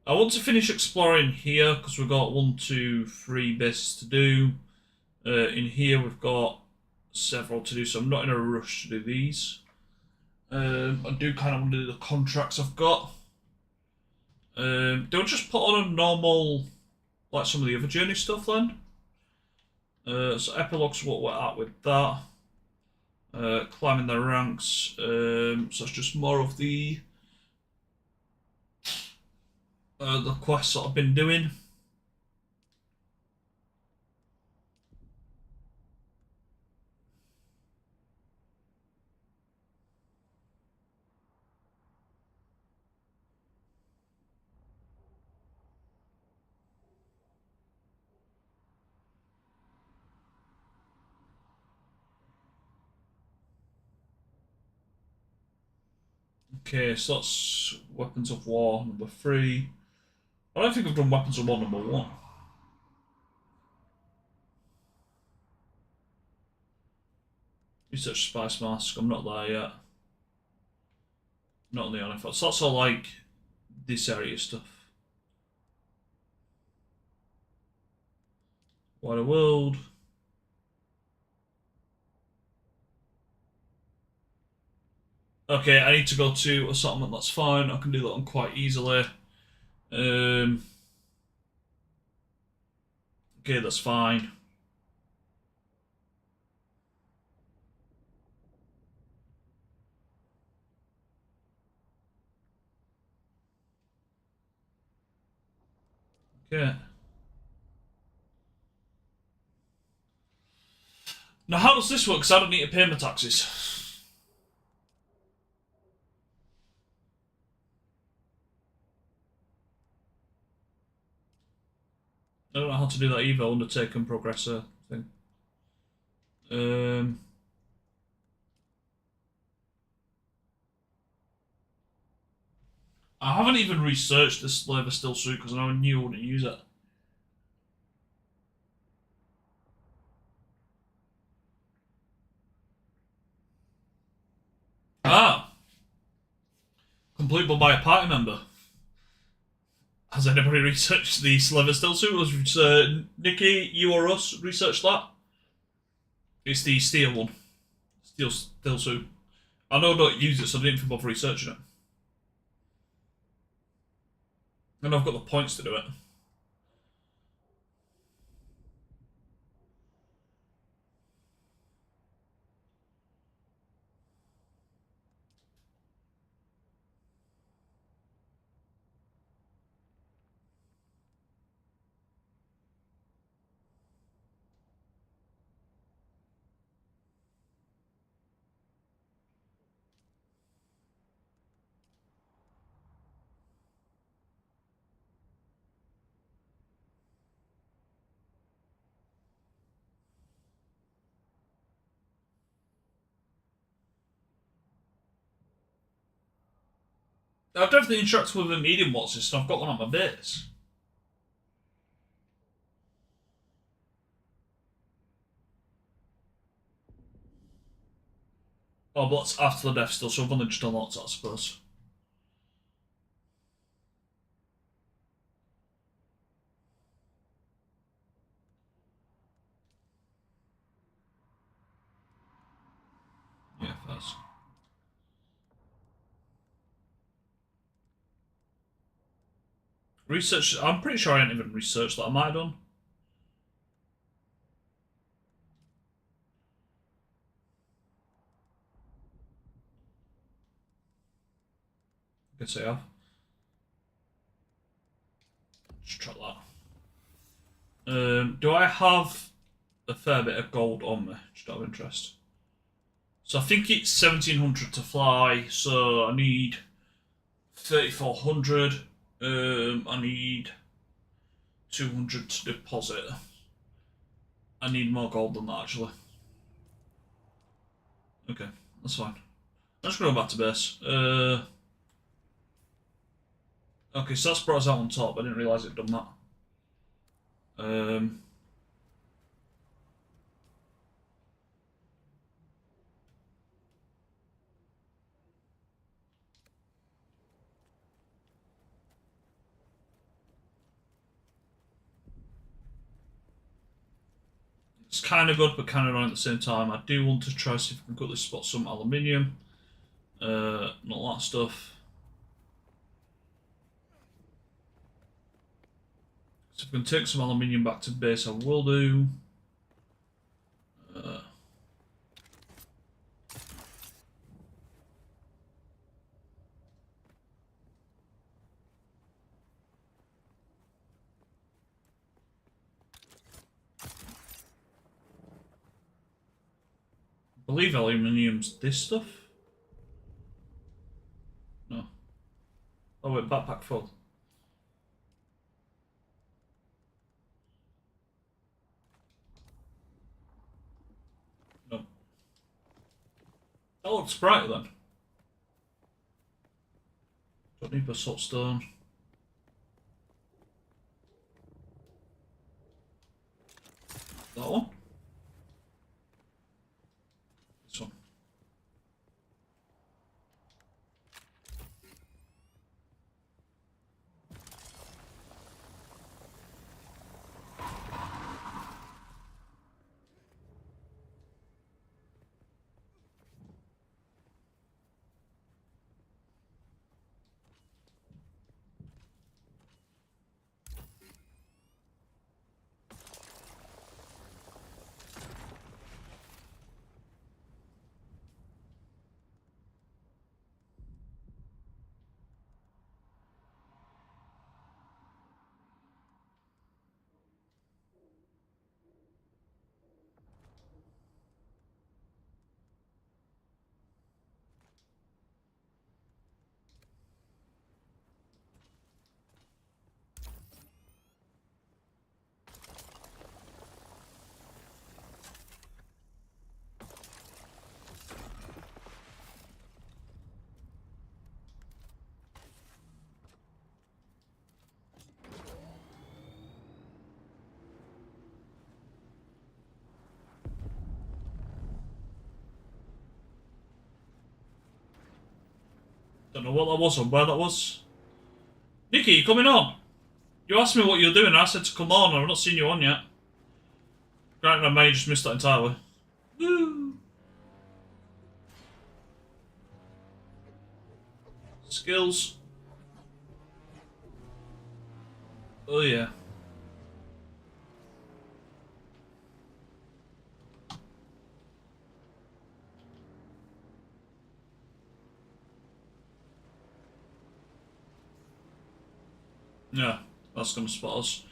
I want to finish exploring here because we've got 1, 2, 3 bits to do. In here we've got several to do, so I'm not in a rush to do these. I do kind of want to do the contracts I've got. Don't just put on a normal, like some of the other journey stuff then. So epilogue's what we're at with that. Climbing the ranks. So it's just more of the quests that I've been doing. Okay, so that's Weapons of War number 3. I don't think I've done Weapons of War number 1. Research Spice Mask, I'm not there yet. Not on the Onifox. So that's all like this area stuff. Wider World. Okay, I need to go to a settlement, that's fine. I can do that one quite easily. Okay, that's fine. Okay. Now, how does this work? Because I don't need to pay my taxes. I don't know how to do that either, undertake and progressor thing. I haven't even researched this Slaver Still suit because I knew I wouldn't use it. Ah! Completable by a party member. Has anybody researched the Slaver Still suit? Was Nikki, you or us researched that? It's the steel one. Steel Still suit. I know I don't use it, so I didn't even bother researching it. And I've got the points to do it. I've definitely interacted with a medium watch system. I've got one on my base. Oh, but it's after the death still, so I've only just unlocked it, I suppose. Yeah, first. Research. I'm pretty sure I haven't even researched that. I might have done. I guess I have. Just try that. Do I have a fair bit of gold on me? Just out of interest. So I think it's 1700 to fly. So I need 3400. I need 200 to deposit. I need more gold than that actually. Okay, that's fine. I'm just going to go back to base. Okay, so that's brought us out on top. I didn't realise it'd done that. It's kind of good, but kind of annoying at the same time. I do want to try see if I can quickly spot some aluminium. Not that stuff. So if I can take some aluminium back to base, I will do. I believe aluminium's this stuff. No. Oh wait, backpack full. No. That looks bright then. Don't need basalt stone. That one? This one. Don't know what that was or where that was. Nikki, you coming on? You asked me what you're doing, I said to come on, I've not seen you on yet. Granted, I may have just missed that entirely. Woo! Skills. Oh yeah. Yeah, that's gonna spot us.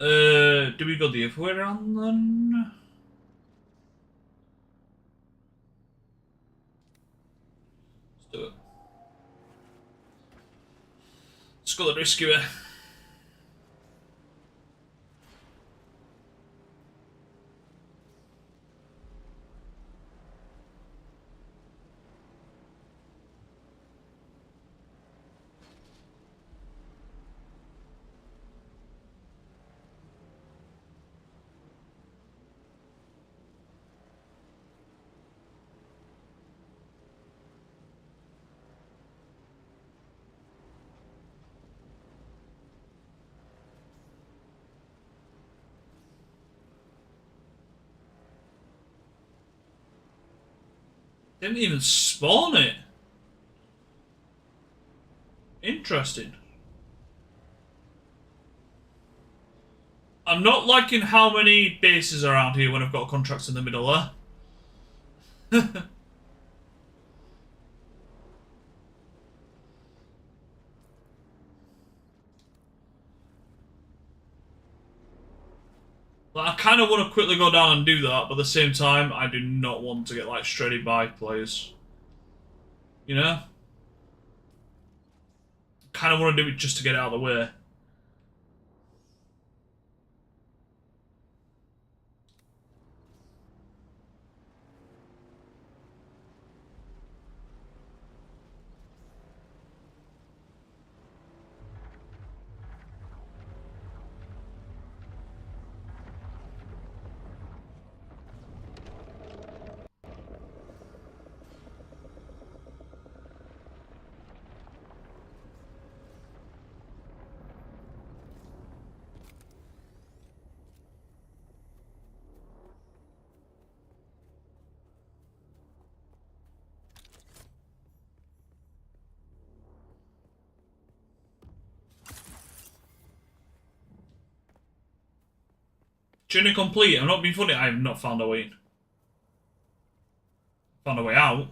Do we go the other way around then? Let's do it. Let's go the risky way. Didn't even spawn it. Interesting. I'm not liking how many bases are around here when I've got contracts in the middle there. Like, I kind of want to quickly go down and do that, but at the same time, I do not want to get like shredded by players. You know? Kind of want to do it just to get it out of the way. Journey complete. I'm not being funny. I have not found a way in. Found a way out.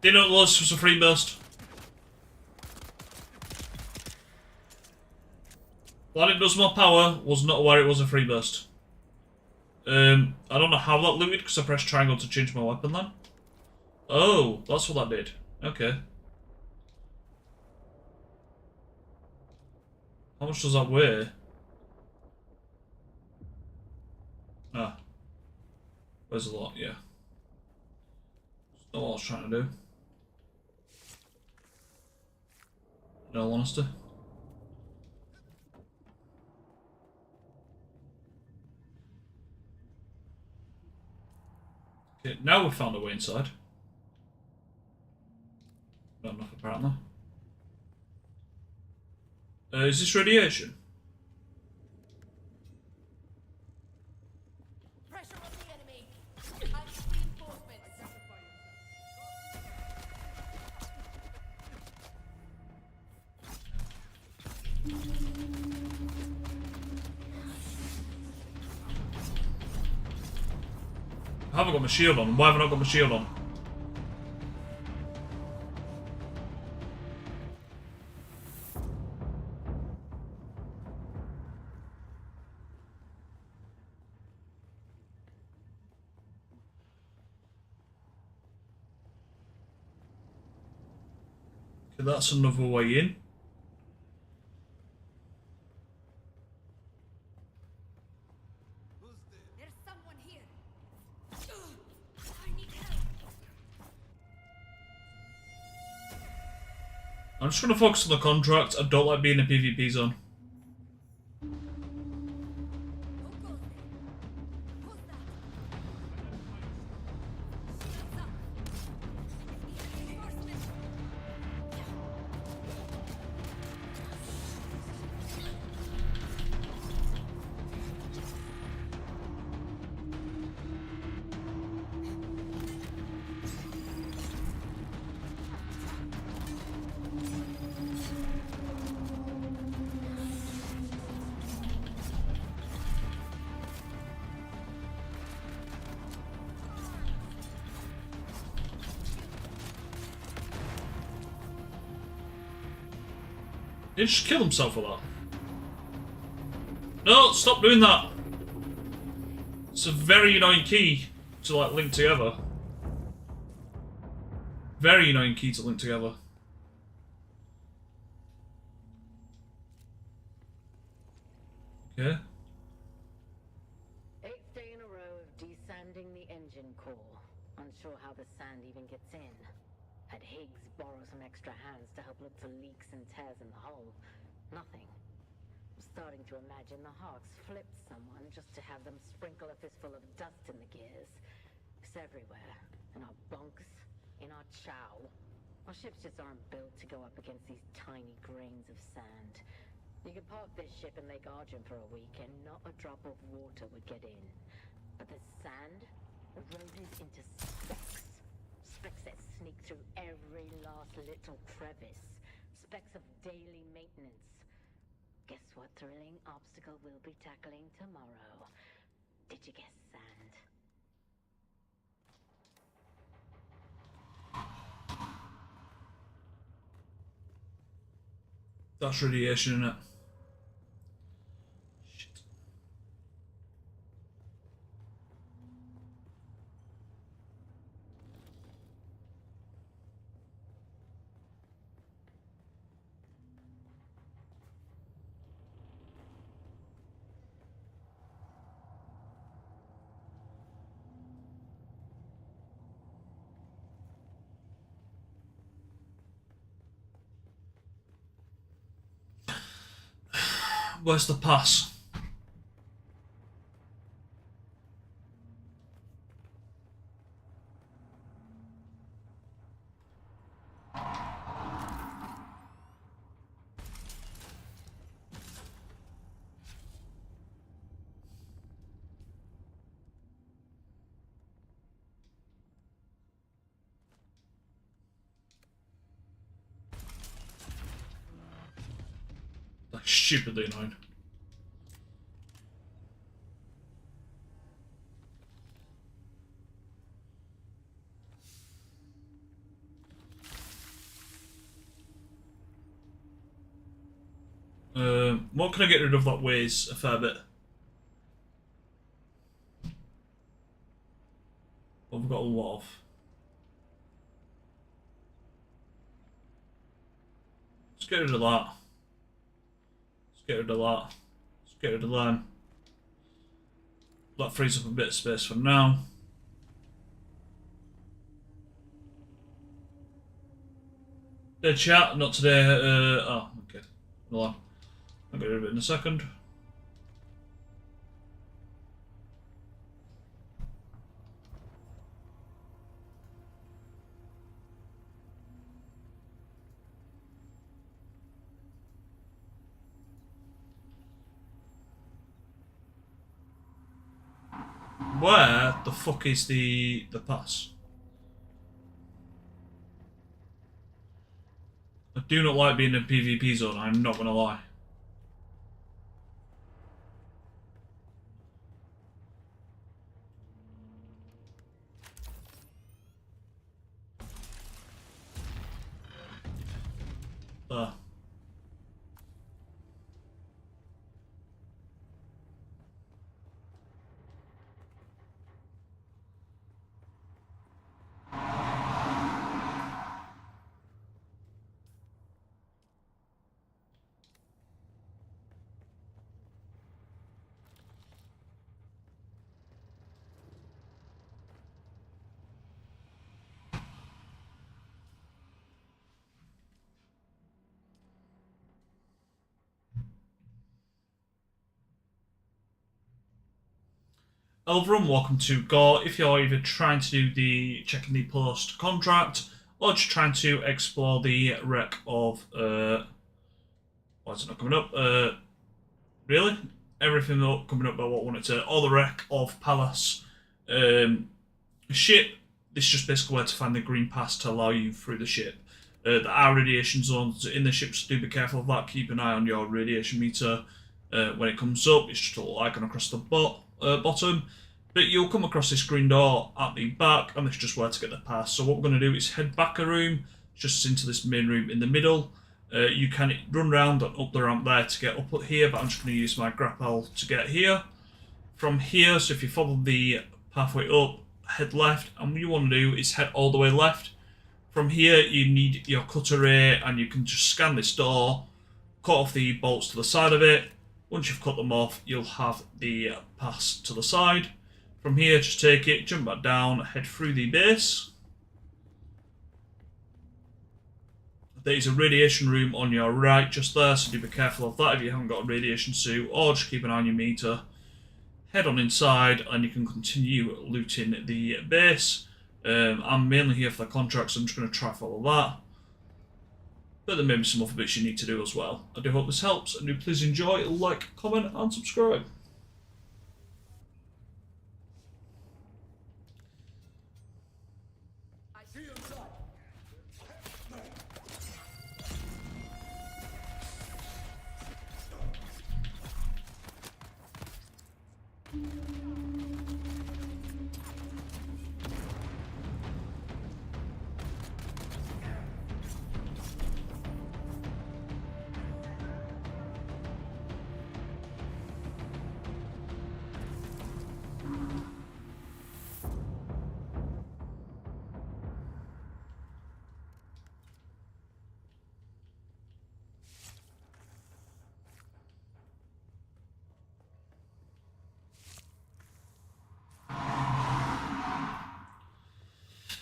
Didn't know this was a free burst. Glad it does more power, was not aware it was a free burst. I don't know how that looted because I pressed triangle to change my weapon then. Oh, that's what that did. Okay. How much does that weigh? Ah. Where's the lot? Yeah. That's not what I was trying to do. In all honesty. Okay, now we've found a way inside. Not enough apparently. Is this radiation? Pressure on the enemy. I need reinforcements. I haven't got my shield on. Why haven't I got my shield on? Okay, that's another way in. There's someone here. I need help. I'm just gonna focus on the contract. I don't like being in a PvP zone. Who goes there? Who's that? Shields up. Need reinforcements. Did he just kill himself with that? No, stop doing that! It's a very annoying key to like link together. Very annoying key to link together. Okay. 8th day in a row of desanding the engine core. Unsure how the sand even gets in. Had Higgs borrow some extra hands to help look for leaks and tears in the hull. Nothing. I'm starting to imagine the Hawks flipped someone just to have them sprinkle a fistful of dust in the gears. It's everywhere. In our bunks, in our chow. Our ships just aren't built to go up against these tiny grains of sand. You could park this ship in Lake Argent for a week and not a drop of water would get in. But the sand eroded into specks. Specks that sneak through every last little crevice. Specks of daily maintenance. Guess what thrilling obstacle we'll be tackling tomorrow? Did you guess sand? That's radiation, isn't it? Shit. Where's the pass? That's stupidly annoying. What can I get rid of that weighs a fair bit? What have we got a lot of? Let's get rid of that. Let's get rid of that. Let's get rid of them. That frees up a bit of space for now. Dead chat, not today. Oh, okay. Hold on. I'll get rid of it in a second. Where the fuck is the pass? I do not like being in a PvP zone, I'm not gonna lie. There. Elverum, welcome to Gore. If you're either trying to do the checking the post contract or just trying to explore the wreck of why is it not coming up? Really? Everything coming up by what I wanted to, or the wreck of Palace ship. This is just basically where to find the green pass to allow you through the ship. There are radiation zones in the ship, so do be careful of that. Keep an eye on your radiation meter when it comes up. It's just a little icon across the bottom. But you'll come across this green door at the back, and this is just where to get the pass. So what we're going to do is head back a room, just into this main room in the middle. You can run around and up the ramp there to get up here, but I'm just going to use my grapple to get here. From here, so if you follow the pathway up, head left, and what you want to do is head all the way left. From here, you need your cutter ray, and you can just scan this door, cut off the bolts to the side of it. Once you've cut them off, you'll have the pass to the side. From here, just take it, jump back down, head through the base. There's a radiation room on your right just there, so do be careful of that if you haven't got a radiation suit, or just keep an eye on your meter. Head on inside, and you can continue looting the base. I'm mainly here for the contract, so I'm just going to try follow that. But there may be some other bits you need to do as well. I do hope this helps, and do please enjoy, like, comment, and subscribe.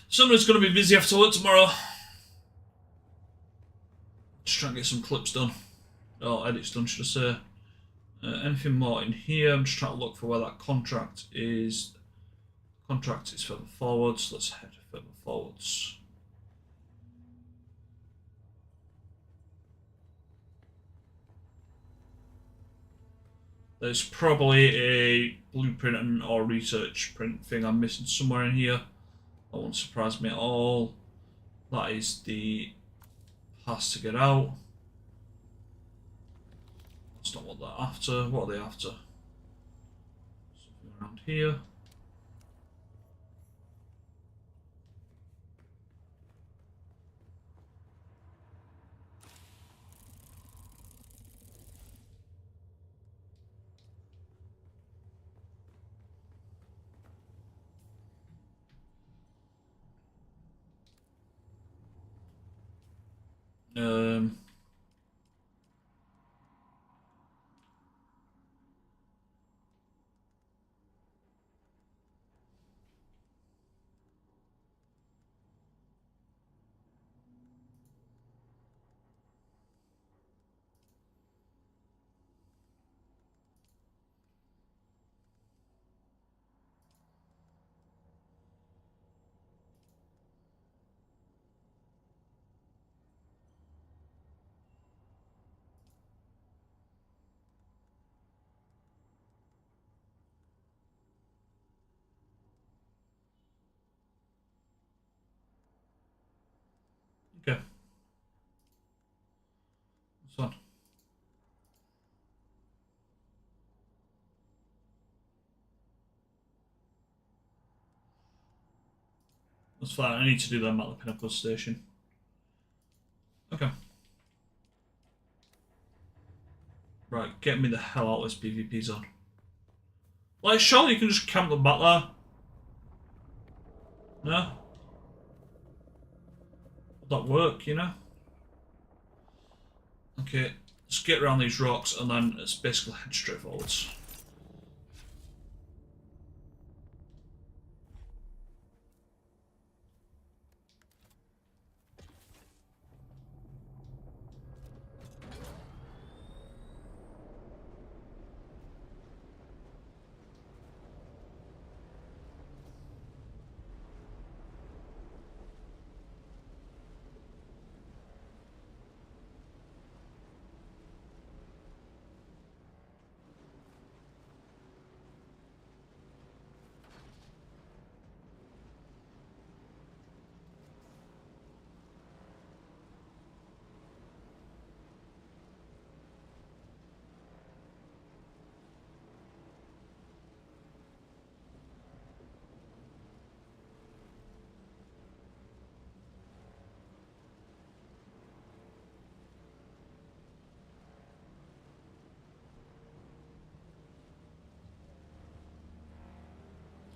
Summer's going to be busy after work tomorrow. Just try and get some clips done. Or edits done, should I say. Anything more in here? I'm just trying to look for where that contract is. Contract is further forwards. Let's head further forwards. There's probably a blueprint or research print thing I'm missing somewhere in here. That won't surprise me at all. That is the pass to get out. That's not what they're after. What are they after? Something around here. Um, okay. That's fine. That's fine. I need to do them at the Pinnacle Station. Okay. Right, get me the hell out of this PvP zone. Like, surely you can just camp them back there. No? Would that work, you know? Okay, let's get around these rocks and then it's basically head straight forwards.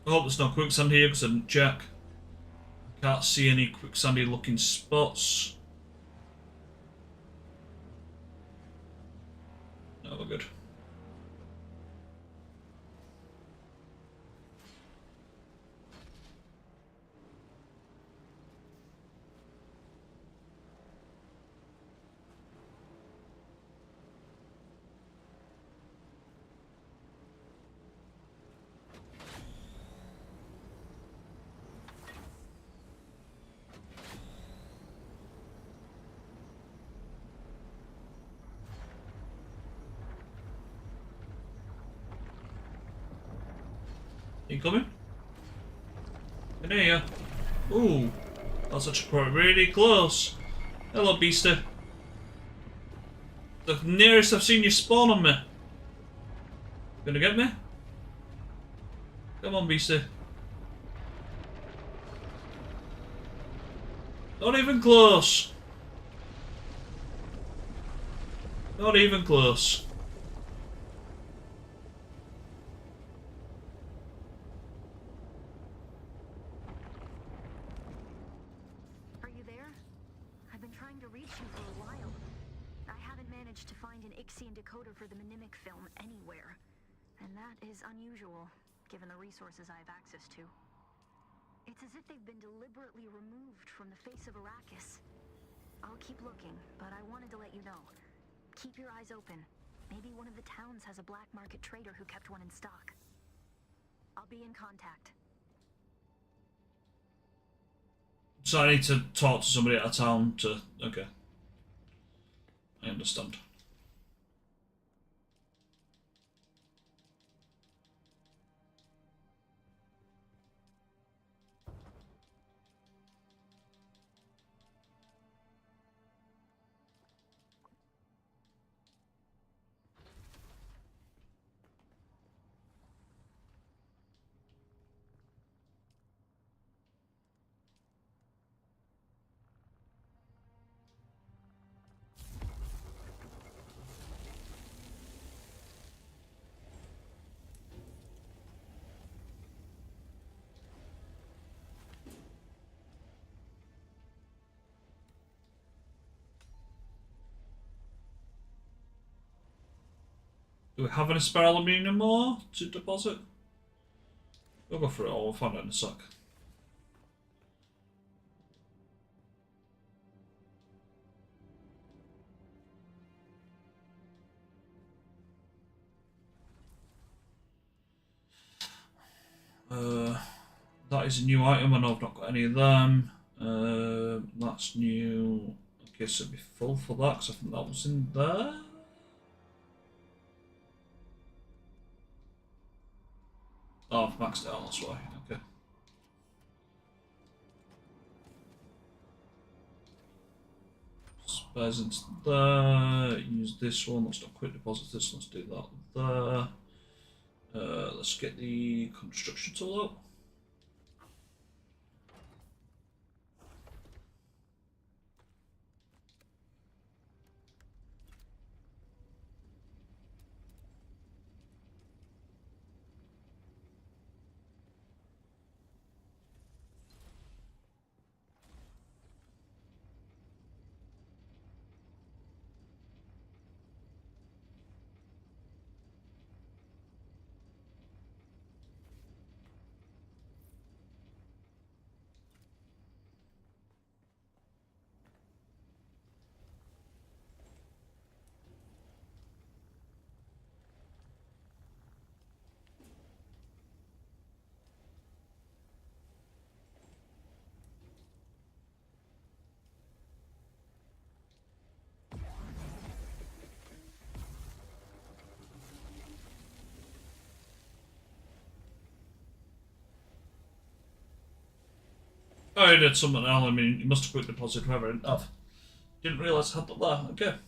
I hope there's no quicksand here because I didn't check. Can't see any quicksandy looking spots. No, we're good. You coming? In here. Ooh, that's actually really close. Hello, Beastie. The nearest I've seen you spawn on me. Gonna get me? Come on, Beastie. Not even close. Not even close. Are you there? I've been trying to reach you for a while. I haven't managed to find an Ixian decoder for the Mnemic film anywhere. And that is unusual, given the resources I have access to. It's as if they've been deliberately removed from the face of Arrakis. I'll keep looking, but I wanted to let you know. Keep your eyes open. Maybe one of the towns has a black market trader who kept one in stock. I'll be in contact. So I need to talk to somebody at a town to... Okay. I understand. Do we have any spare aluminium more to deposit? We'll go for it all, we'll find out in a sec. That is a new item, I know I've not got any of them. That's new. I guess it'd be full for that because I think that was in there. Oh, I've maxed it out, that's why. Okay. Spares into there. Use this one. Let's not quick deposit this. Let's do that there. Let's get the construction tool out. Oh, I did something else. I mean, you must have quick deposit whoever I didn't have. Didn't realise I had that there. Okay.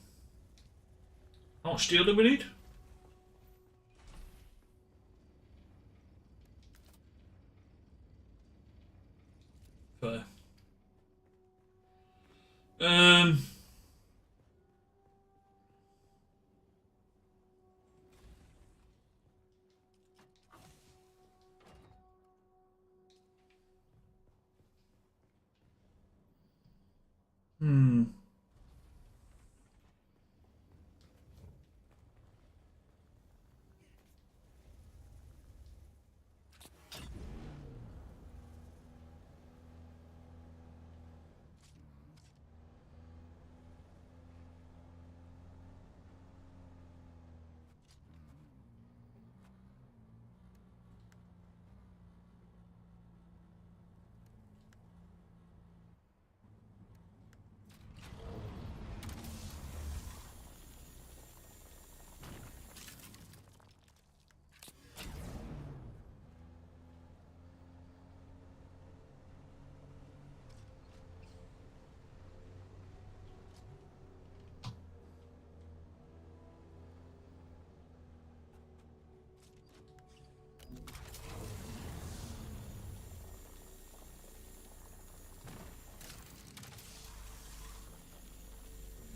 How much steel do we need? Fair. Hmm.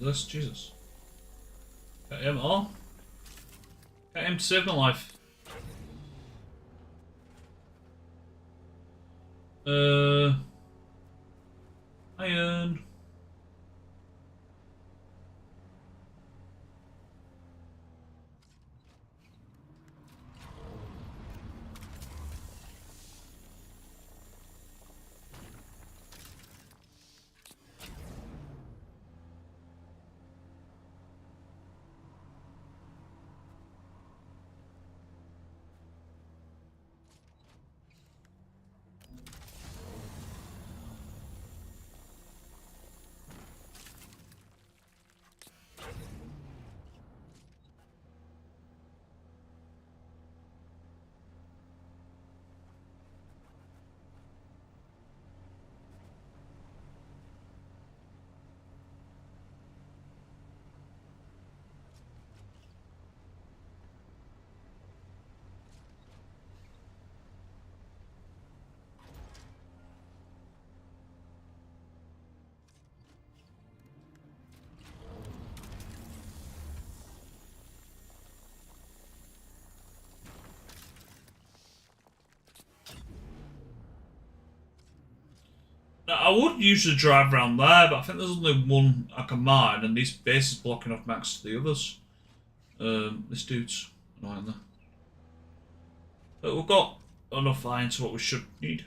This, Jesus. Got him all. Got him to save my life. Iron. Now, I would usually drive around there, but I think there's only one I can mine, and this base is blocking off max to the others. This dude's. Annoying there. But we've got enough iron to what we should need.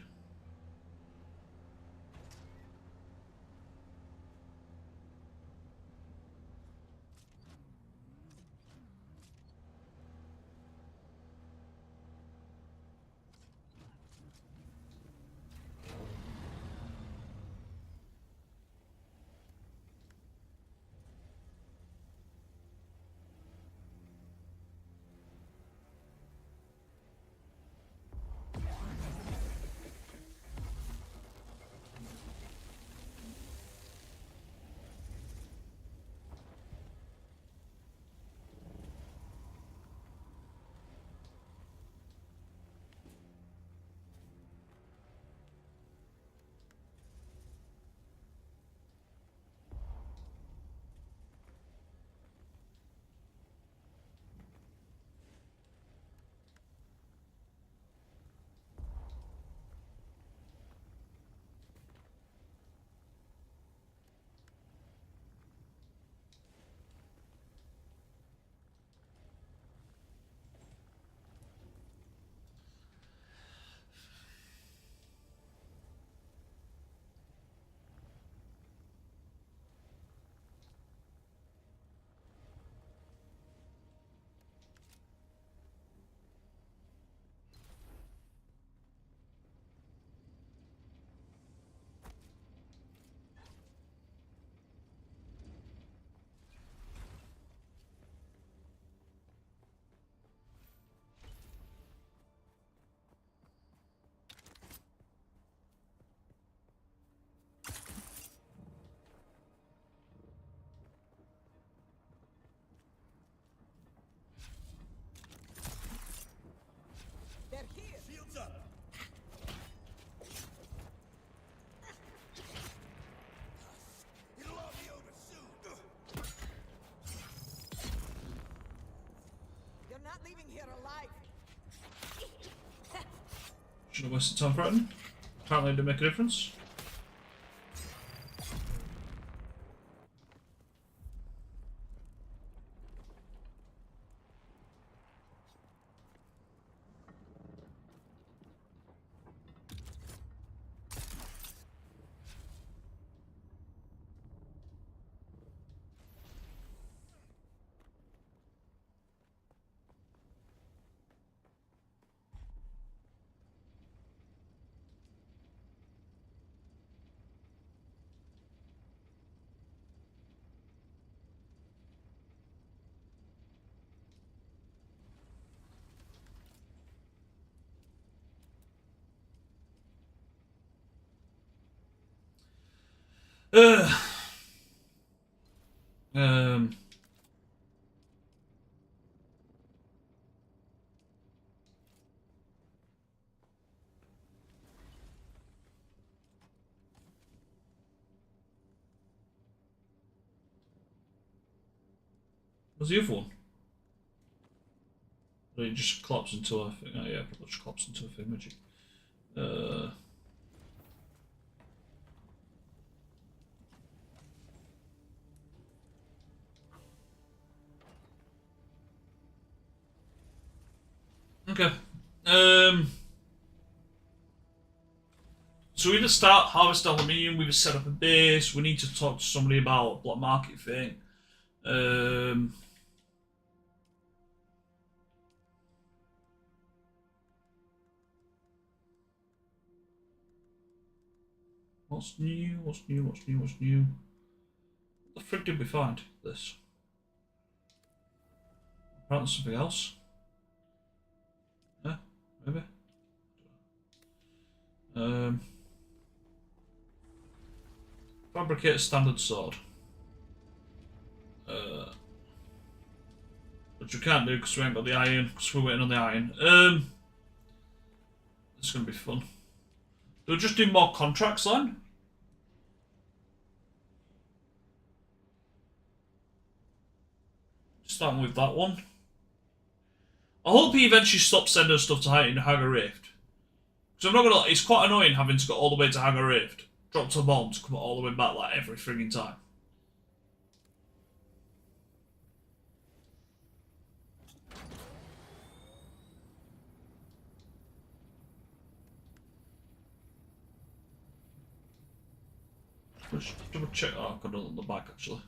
Should have wasted time fighting. Apparently it didn't make a difference. Um. What's the other one? It just collapsed into a thing. Oh yeah, probably just collapsed into a thing, magic. Okay. So we just start harvest aluminium. We just set up a base. We need to talk to somebody about a black market thing. What's new? What's new? What's new? What's new? What the frick did we find? This. Apparently something else. Yeah, maybe. Fabricate a standard sword. Which we can't do because we ain't got the iron, because we're waiting on the iron. It's going to be fun. We'll just do more contracts then. Starting with that one. I hope he eventually stops sending us stuff to Hagar Rift. Because I'm not gonna lie, it's quite annoying having to go all the way to Hagar Rift, drop to a bomb to come all the way back like every frigging time. Let's double check. Oh, I've got it on the back actually.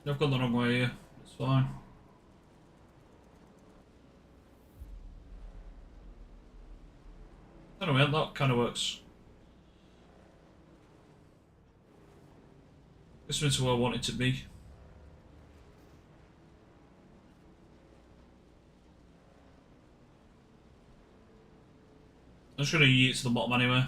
I've gone the wrong way here. It's fine. Anyway, that kind of works. This is where I want it to be. I'm just going to yeet to the bottom anyway.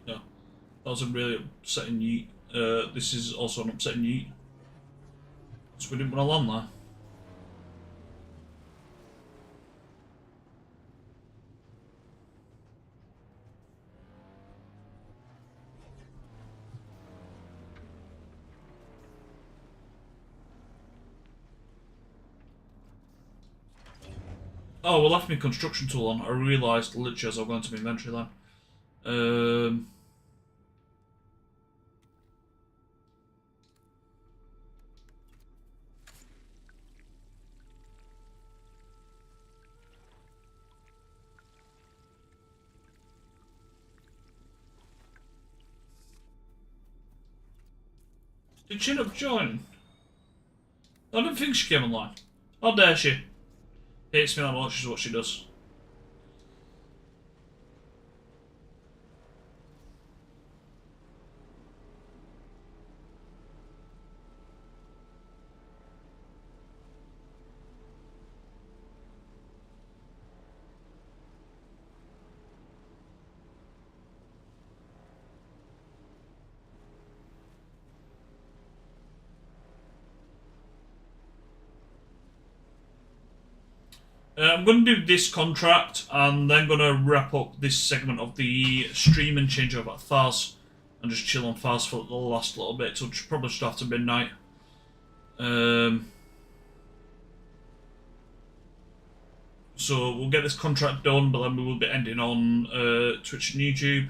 No, that was a really upsetting yeet. This is also an upsetting yeet. So we didn't want to land there. Oh, we left my construction tool on. I realised literally as I was going to my inventory then. Did she end up joining? I don't think she came online. How dare she? Hates me that much is what she does. I'm going to do this contract and then going to wrap up this segment of the stream and change over to Thaz and just chill on Thaz for the last little bit till probably just after midnight. So we'll get this contract done, but then we will be ending on Twitch and YouTube.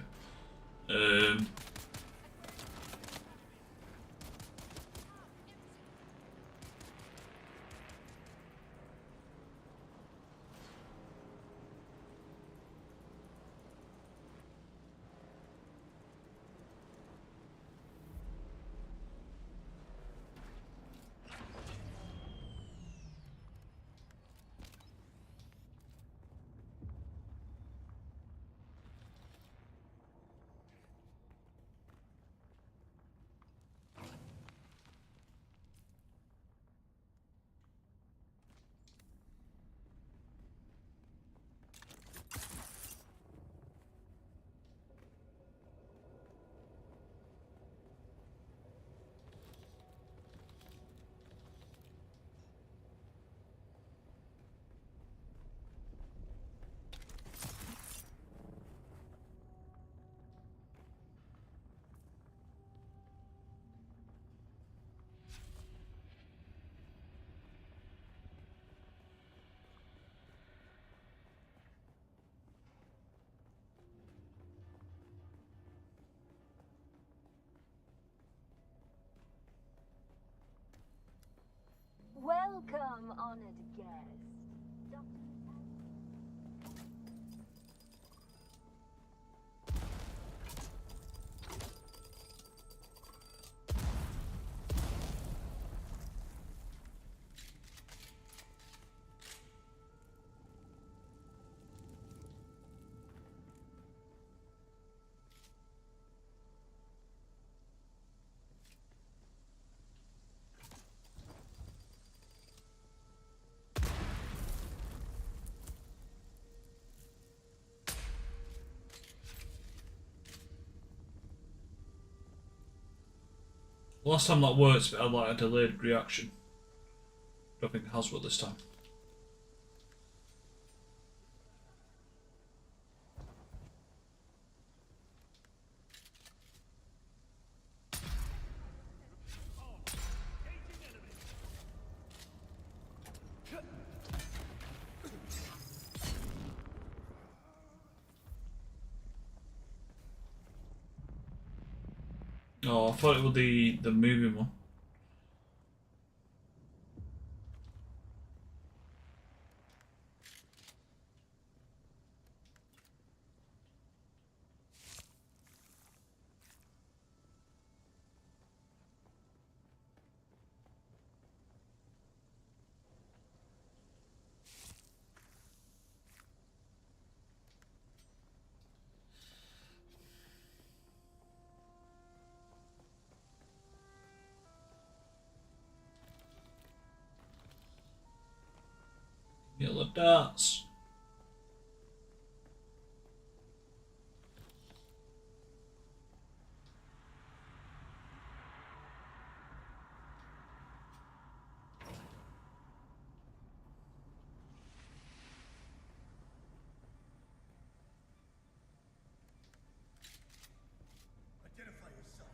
Welcome, honored guest. Dr. Last time that worked, but I had like a delayed reaction. Don't think it has worked this time. Oh, I thought it was the moving one. Yellow darts. Identify yourself.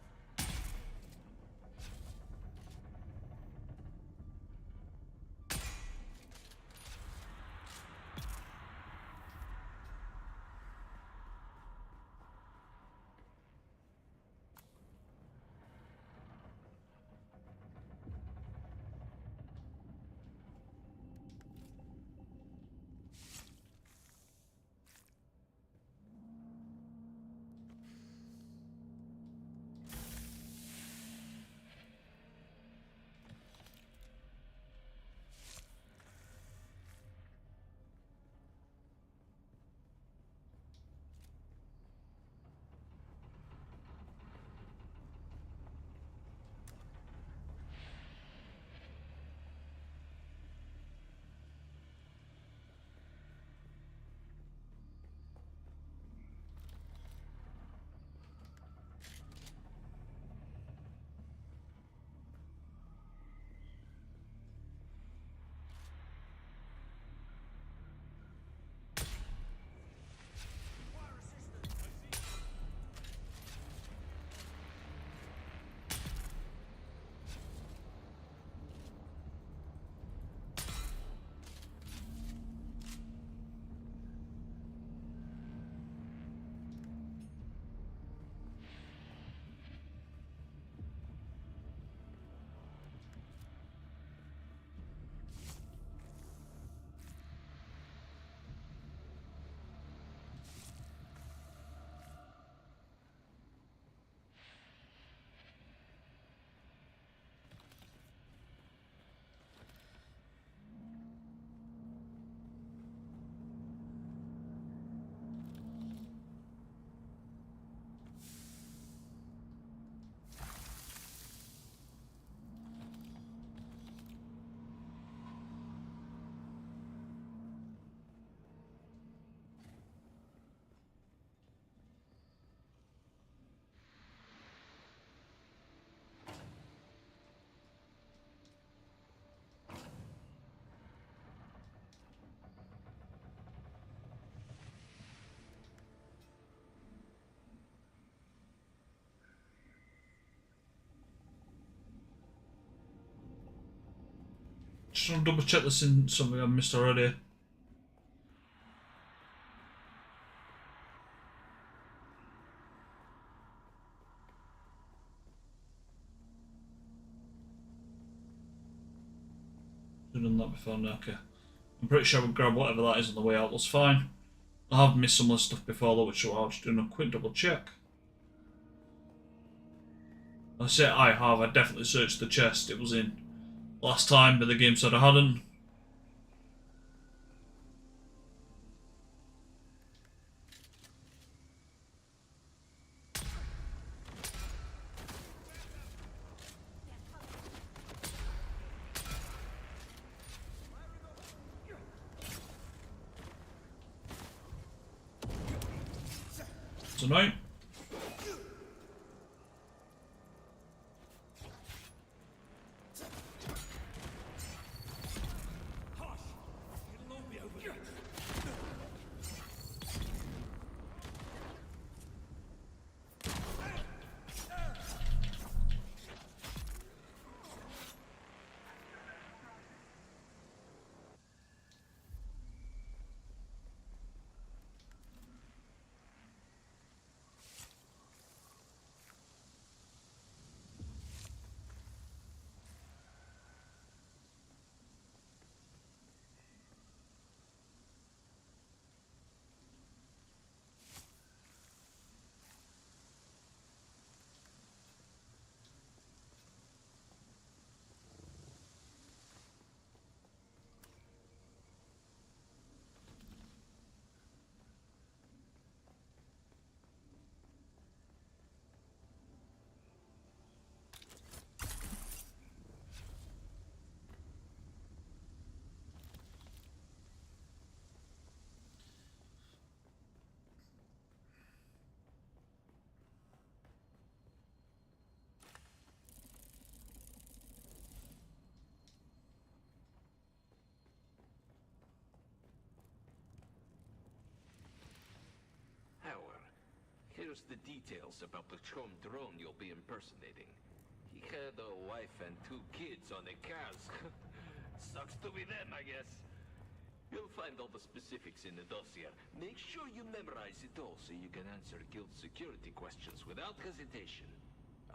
Just want to double check this in something I missed already. We've done that before now, okay. I'm pretty sure we'll grab whatever that is on the way out, that's fine. I have missed some of the stuff before though, which I'll just do a quick double check. I say I have, I definitely searched the chest it was in last time, but the game said I hadn't. It's annoying. Here's the details about the chrome drone you'll be impersonating. He had a wife and 2 kids on a cask. Sucks to be them, I guess. You'll find all the specifics in the dossier. Make sure you memorize it all so you can answer guild security questions without hesitation.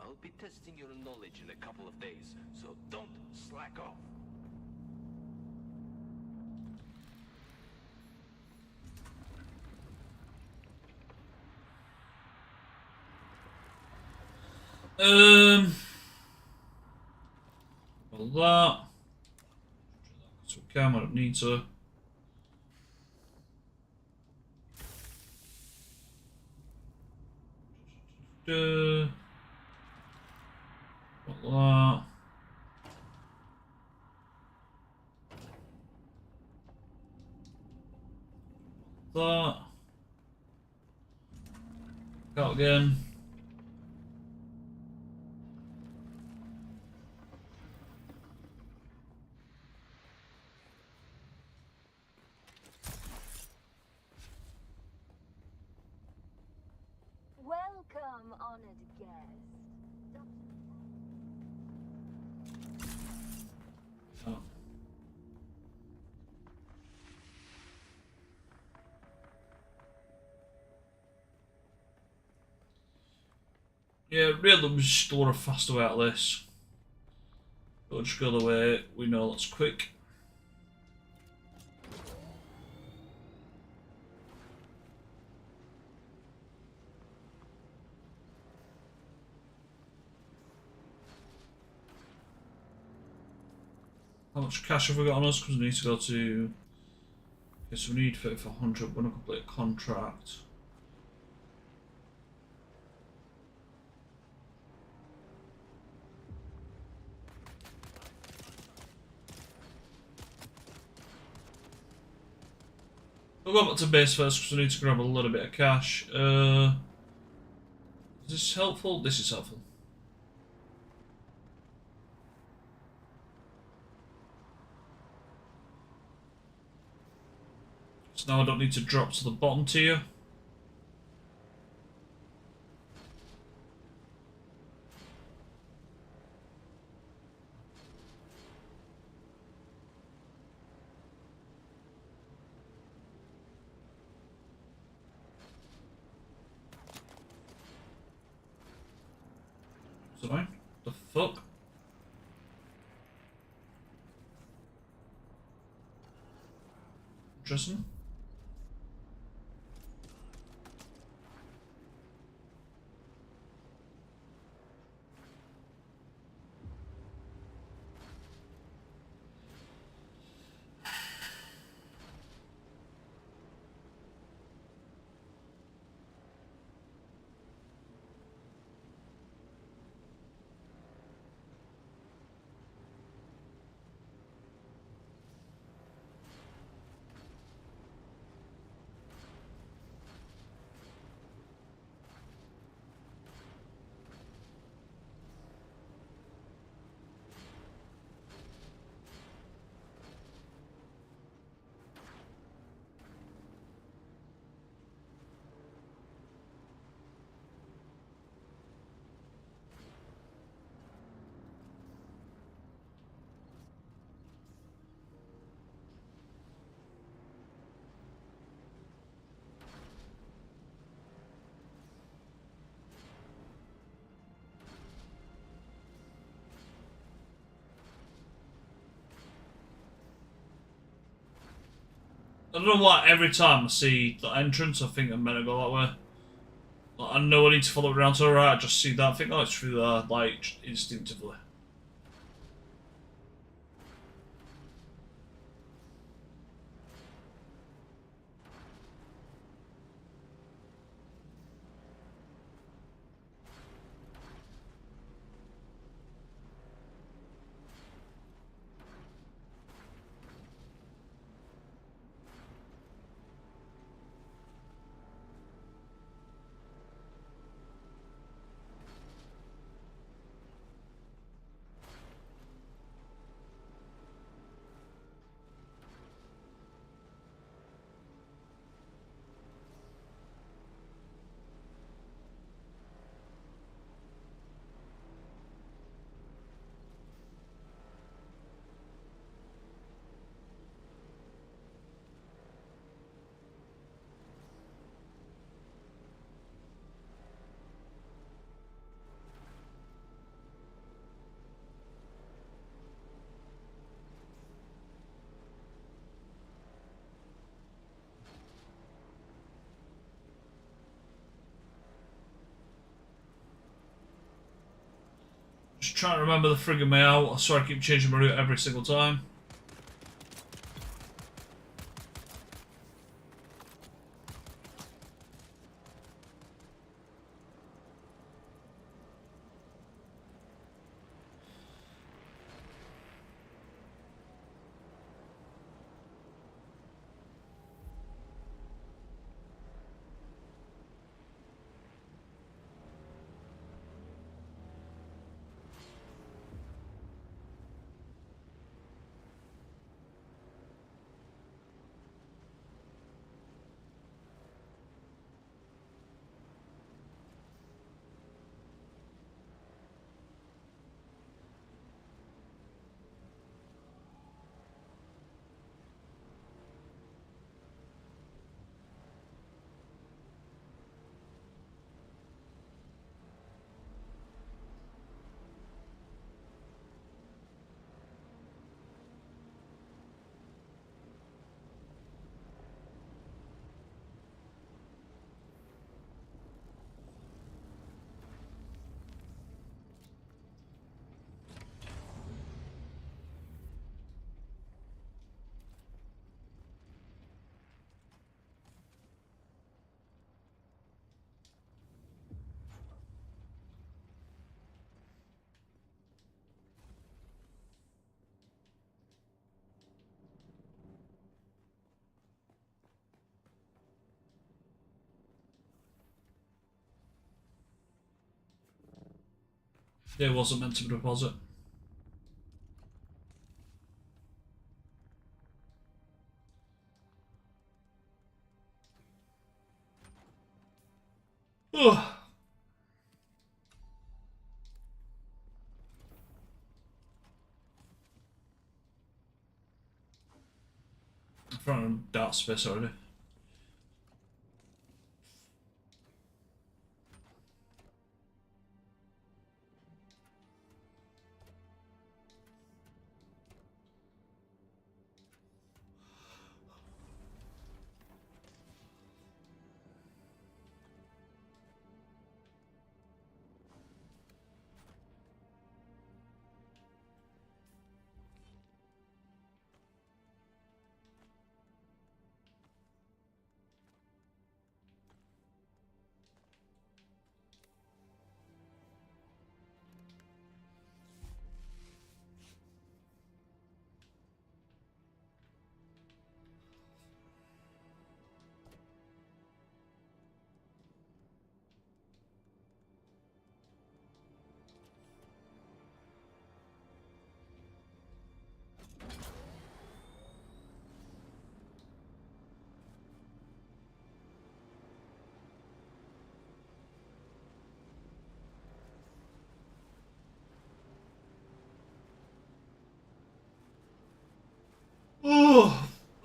I'll be testing your knowledge in a couple of days, so don't slack off. Well, that. So we can, I don't need to. Well, that. Out again. Welcome, honored guest. Oh. Yeah, really, we just want a faster way out of this. We'll just go the way we know that's quick. How much cash have we got on us? Because we need to go to. Okay, so we need 3,400. We're going to complete a contract. We'll go back to base first because we need to grab a little bit of cash. Is this helpful? This is helpful. So now I don't need to drop to the bottom tier. Is it mine? The fuck? Interesting. I don't know why every time I see the entrance I think I'm meant to go that way. Like, I know I need to follow it around to the right, I just see that, I think oh it's through there, like, instinctively. Just trying to remember the friggin' way out. I swear I keep changing my route every single time. It wasn't meant to be a deposit. Ugh. I'm from dark space already.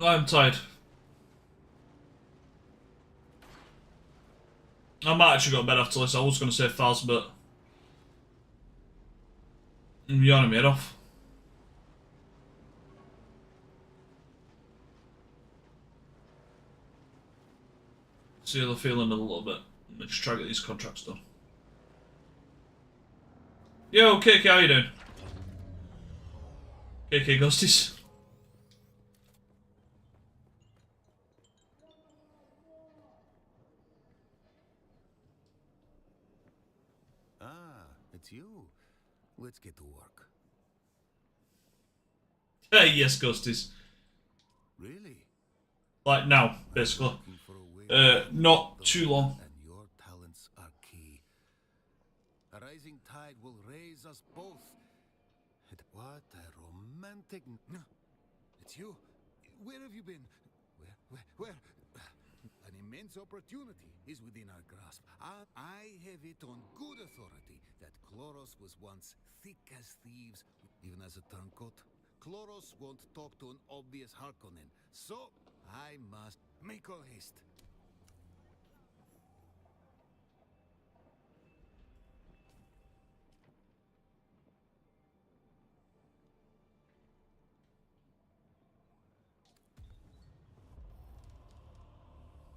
I'm tired. I might actually go to bed after this. I was going to say fast, but I'm yawning my head off. See how they're feeling a little bit. Let's just try to get these contracts done. Yo, KK, how you doing? KK Ghosties. Ah, it's you. Let's get to work. Hey, yes, Ghosties. Really? Like now, basically. Looking for a way to Not the too land, long. And your talents are key. A rising tide will raise us both. What a romantic... No, it's you. Where have you been? Where? An immense opportunity is within our grasp. I have it on good authority that Chloros was once thick as thieves. Even as a turncoat, Chloros won't talk to an obvious Harkonnen. So, I must make all haste.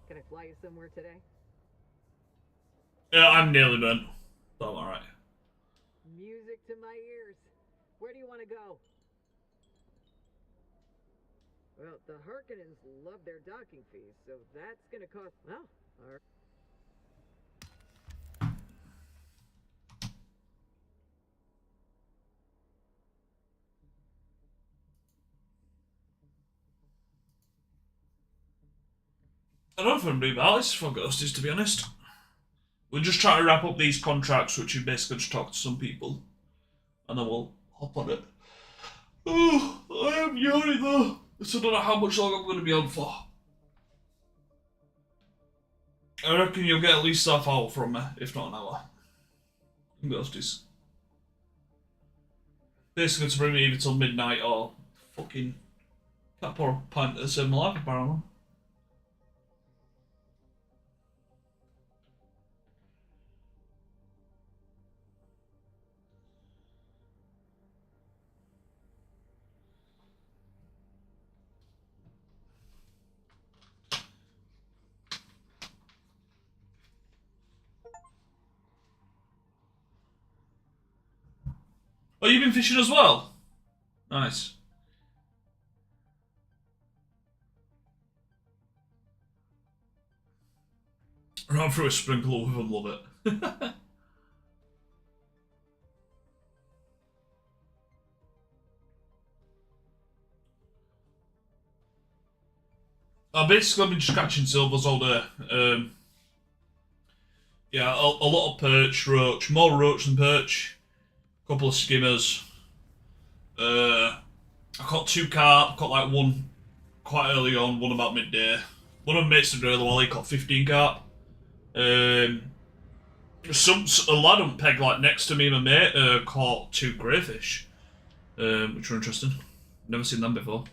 Can I fly you somewhere today? Yeah, I'm nearly done. But I'm alright. Music to my ears. Where do you want to go? Well, the Harkonnens love their docking fees, so that's gonna cost... Well, alright. I don't know if I'm doing about this for Ghosties, to be honest. We're just trying to wrap up these contracts, which we basically just talk to some people. And then we'll hop on it. Oh, I am yawning though. So I don't know how much longer I'm going to be on for. I reckon you'll get at least half hour from me, if not an hour. Ghosties. Basically to bring me either till midnight or fucking can't pour a pint to save my life apparently. Oh, you've been fishing as well? Nice. Run through a sprinkler with them, love it. I've basically been just catching silvers all day. Yeah, a lot of perch, roach, more roach than perch. A couple of skimmers. I caught 2 carp, caught like one quite early on, one about midday. One of my mates did really well, he caught 15 carp. A lad on peg like next to me, my mate, caught 2 greyfish. Which were interesting. Never seen them before.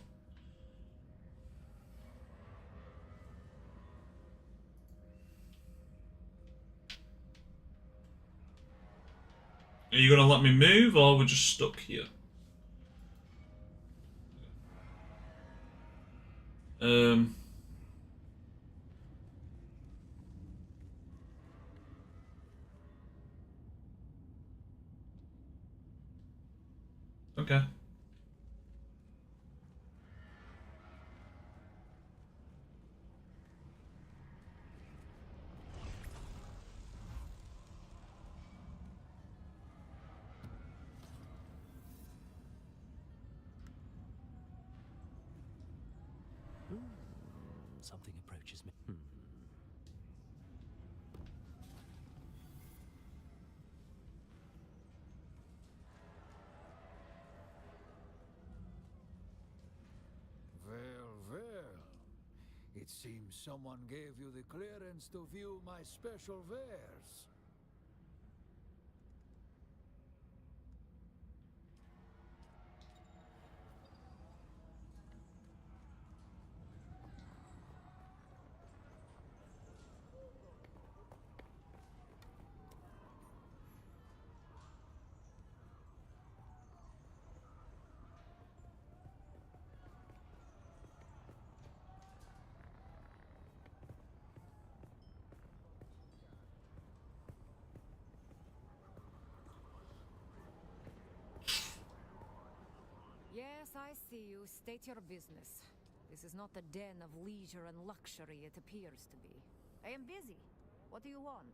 Are you gonna let me move, or we're just stuck here? Okay. Something approaches me. Well. It seems someone gave you the clearance to view my special wares. As I see you, state your business. This is not the den of leisure and luxury it appears to be. I am busy. What do you want?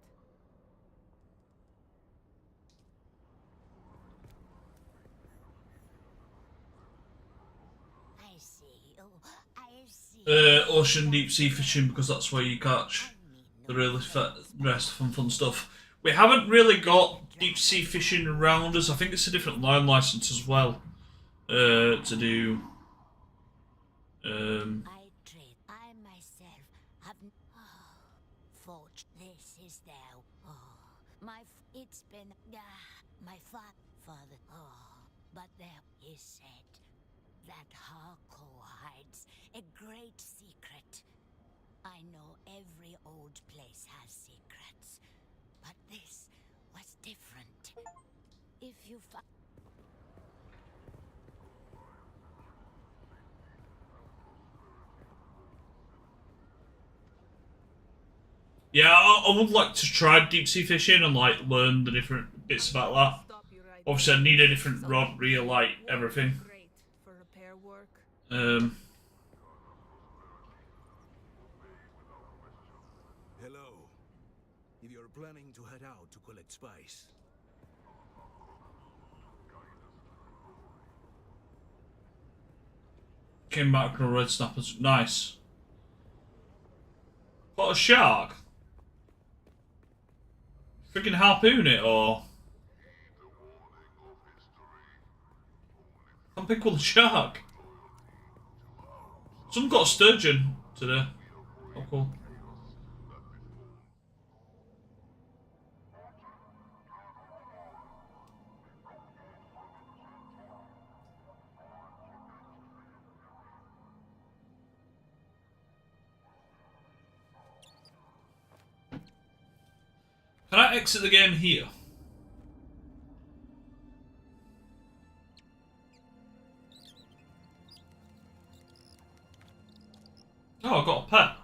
I see. Oh, I see. Ocean deep sea fishing, because that's where you catch the really rest fun stuff. We haven't really got deep sea fishing around us. I think it's a different line license as well to do. I trade. I myself have. Forge. This is now. It's been. My father. But there is said that Harco hides a great secret. I know every old place has secrets, but this was different. If you Yeah, I would like to try deep sea fishing and like learn the different bits about that. Obviously, I need a different rod, reel, light, everything. Hello. If you're planning to head out to collect spice. Came back with a red snappers. Nice. What, a shark? Freaking harpoon it, or? I'm pick with a shark. Someone got a sturgeon today. Oh, cool. Can I exit the game here? Oh, I got a pet.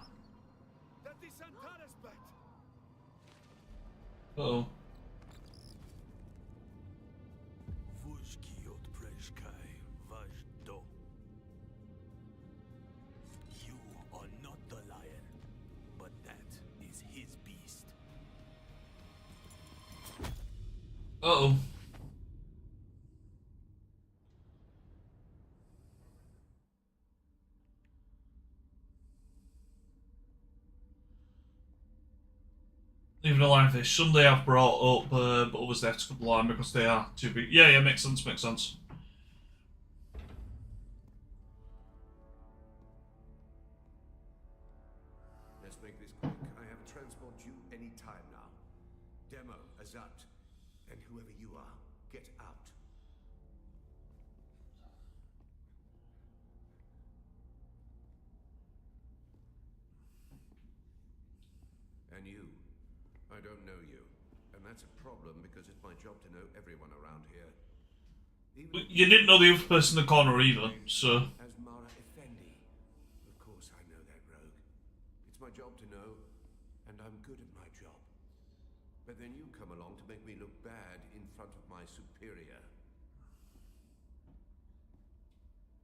Uh-oh. You are not the lion, but that is his beast. Uh-oh. Even a lionfish. Some they have brought up, but others they have to come blind because they are too big. Yeah, yeah, makes sense, makes sense. Let's make this quick. I have transport you any time now. Demo, Azat, and whoever you are, get out. And you. I don't know you. And that's a problem because it's my job to know everyone around here. You didn't know the other person in the corner either, so... As Mara Effendi. Of course I know that rogue. It's my job to know, and I'm good at my job. But then you come along to make me look bad in front of my superior.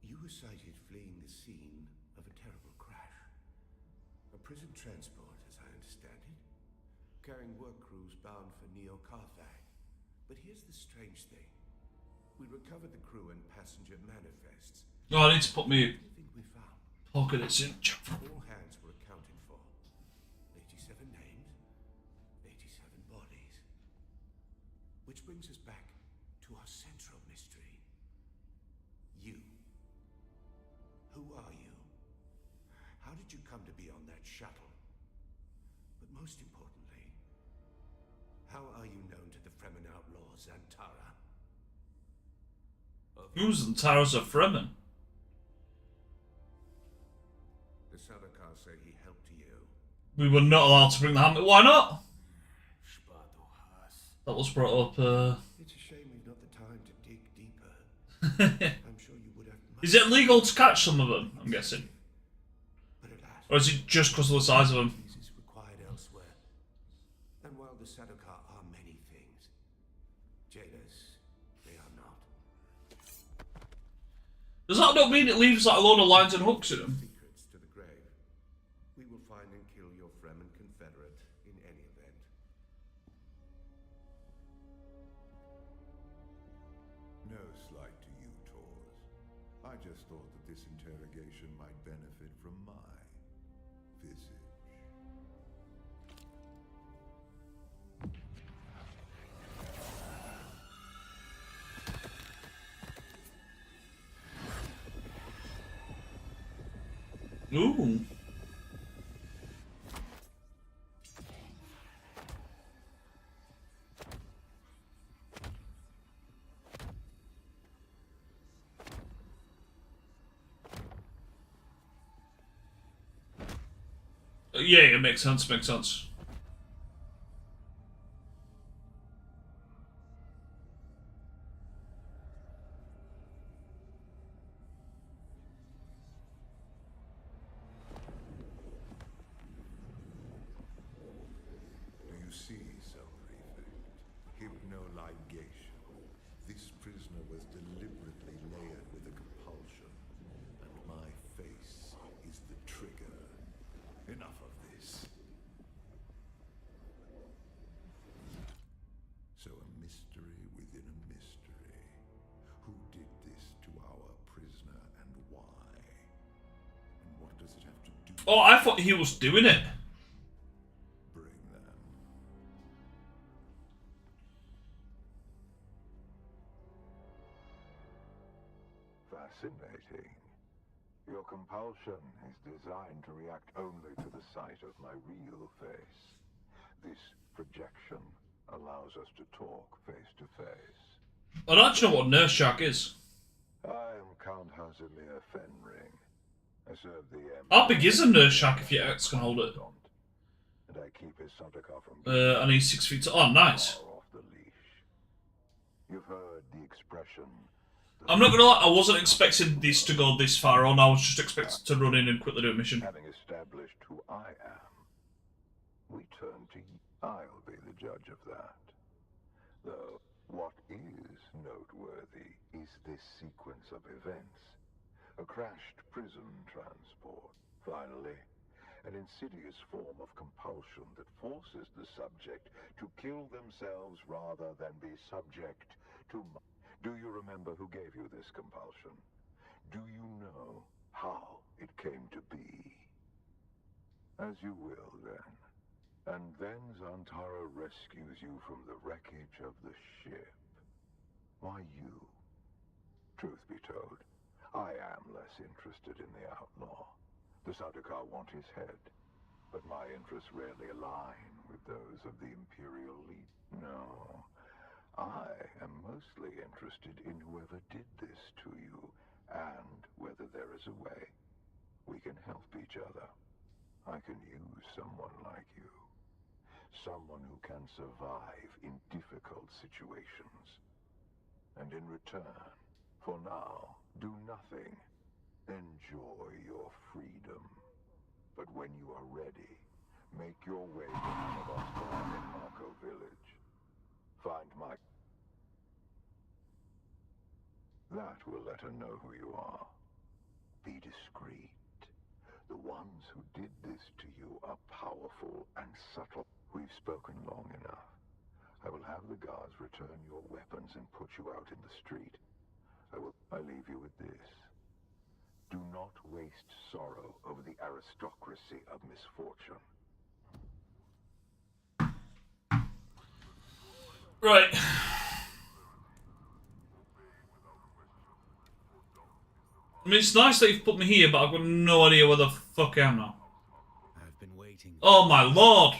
You were sighted fleeing the scene of a terrible crash. A prison transport, as I understand it, carrying work crews bound for Neo-Carthag. But here's the strange thing. We recovered the crew and passenger manifests. Oh, I need to put me What do you think we found? pockets in. All hands were accounted for. 87 names, 87 bodies. Which brings us back to our central mystery. You. Who are you? How did you come to be on that shuttle? But most importantly, how are you known to the Fremen outlaws and Tara? Who's the Towers of Fremen? The Sardaukar say he helped you. We were not allowed to bring the hammer. Why not? That was brought up. It's a shame we've not the time to dig deeper. I'm sure you would have. Is it legal to catch some of them? I'm guessing. Or is it just because of the size of them? Is required elsewhere. And while the Sardaukar are many things, jailers, they are not. Does that not mean it leaves like a load of lines and hooks in them? Secrets to the grave. We will find and kill your Fremen confederate in any event. No slight to you, Tors. I just thought that this interrogation might benefit from my visage. Ooh. Yeah, it makes sense, makes sense. Do you see, Sub-Prefect? Hypnoligation. This prisoner was deliberately layered with a compulsion, and my face is the trigger. Enough of this. So a mystery within a mystery. Who did this to our prisoner and why? And what does it have to do? Oh, I thought he was doing it. Bring them. Fascinating. Your compulsion is designed to react only to the sight of my real face. This projection allows us to talk face to face. I don't actually know what Nurse Shark is. I am Count Hazimir Fenring. I serve the How big is a Nurse Shark if your ex can hold it? And I keep his Santakar from And he's 6 feet tall. Oh, nice. off the leash. You've heard the expression. I'm not gonna lie, I wasn't expecting this to go this far on. I was just expecting to run in and quickly do a mission. Having established who I am, we turn to you. I'll be the judge of that. Though, what is noteworthy is this sequence of events. A crashed prison transport. Finally, an insidious form of compulsion that forces the subject to kill themselves rather than be subject to... Do you remember who gave you this compulsion? Do you know how it came to be? As you will, then. And then Zantara rescues you from the wreckage of the ship. Why you? Truth be told, I am less interested in the outlaw. The Sardaukar want his head, but my interests rarely align with those of the Imperial League. No, I am mostly interested in whoever did this to you, and whether there is a way we can help each other. I can use someone like you. Someone who can survive in difficult situations. And in return, for now, do nothing. Enjoy your freedom. But when you are ready, make your way to Anavastan in Marco Village. Find my... That will let her know who you are. Be discreet. The ones who did this to you are powerful and subtle. We've spoken long enough. I will have the guards return your weapons and put you out in the street. I leave you with this. Do not waste sorrow over the aristocracy of misfortune. Right. I mean, it's nice that you've put me here, but I've got no idea where the fuck I am now. I've been waiting. Oh my lord!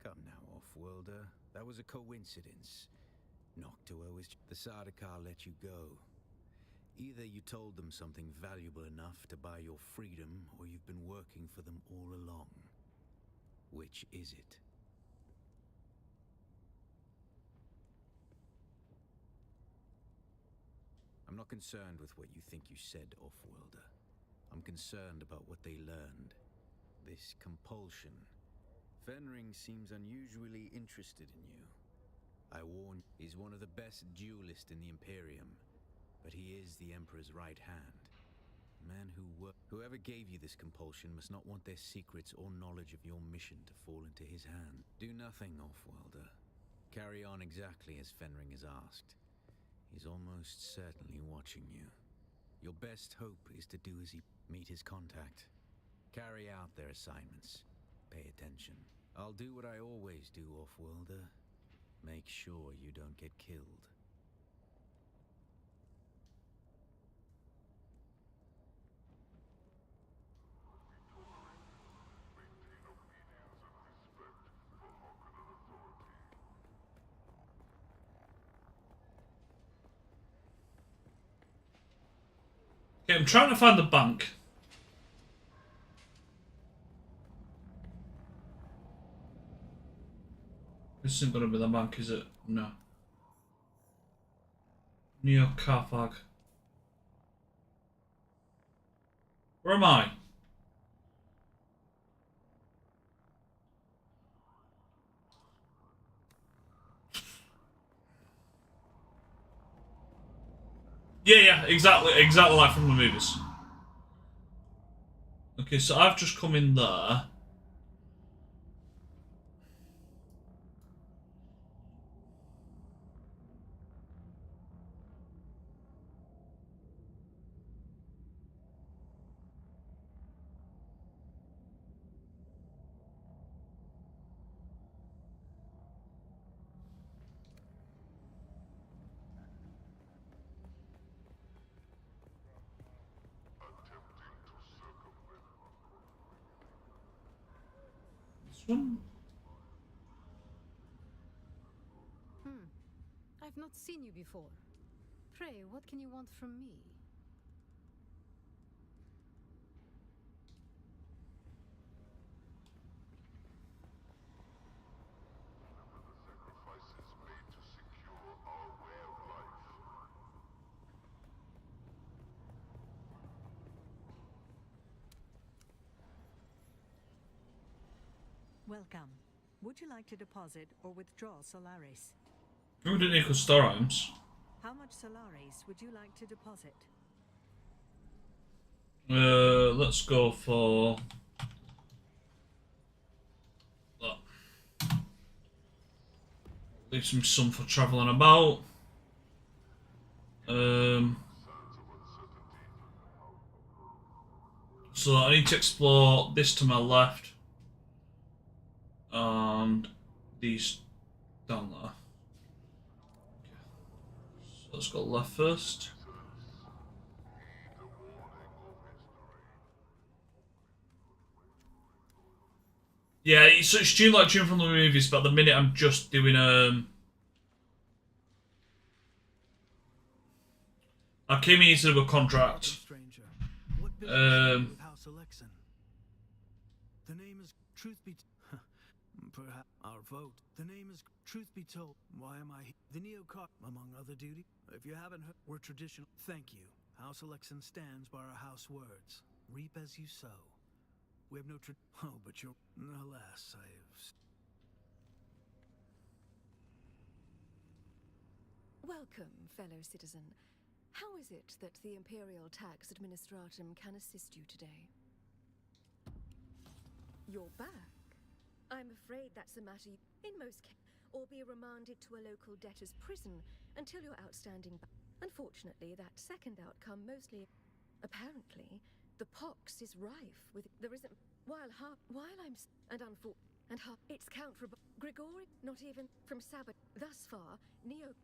Come now, off-worlder. That was a coincidence. Noctua was... The Sardaukar let you go. Either you told them something valuable enough to buy your freedom, or you've been working for them all along. Which is it? I'm not concerned with what you think you said, Off-Worlder. I'm concerned about what they learned. This compulsion. Fenring seems unusually interested in you. I warn you, he's one of the best duelists in the Imperium, but he is the Emperor's right hand. Man whoever gave you this compulsion must not want their secrets or knowledge of your mission to fall into his hand. Do nothing, Off-Worlder. Carry on exactly as Fenring has asked. He's almost certainly watching you. Your best hope is to do as he meet his contact. Carry out their assignments. Pay attention. I'll do what I always do, Off-Worlder. Make sure you don't get killed. Okay, I'm trying to find the bank. This isn't going to be the bank, is it? No. Neo Carthag. Where am I? Yeah, exactly like from the movies. Okay, so I've just come in there. One. I've not seen you before. Pray, what can you want from me? Welcome. Would you like to deposit or withdraw Solaris? We didn't equal star items. How much Solaris would you like to deposit? Let's go for that. Leave some for travelling about. So I need to explore this to my left. And these down there. So let's go left first. Yeah, it's tuned like Dune from the movies, but at the minute I'm just doing I came here to do a contract. The name is truth be perhaps our vote. The name is truth be told. Why am I the Neocart among other duty? If you haven't heard, we're traditional. Thank you. House Alexan stands by our house words. Reap as you sow. We have no but you're alas, I have. Welcome, fellow citizen. How is it that the Imperial Tax Administratum can assist you today? You're back. I'm afraid that's a matter in most cases, or be remanded to a local debtor's prison until your outstanding. Unfortunately, that second outcome mostly, apparently, the pox is rife with. There isn't. While I'm it's Count Grigori, not even from Sabbath. Thus far,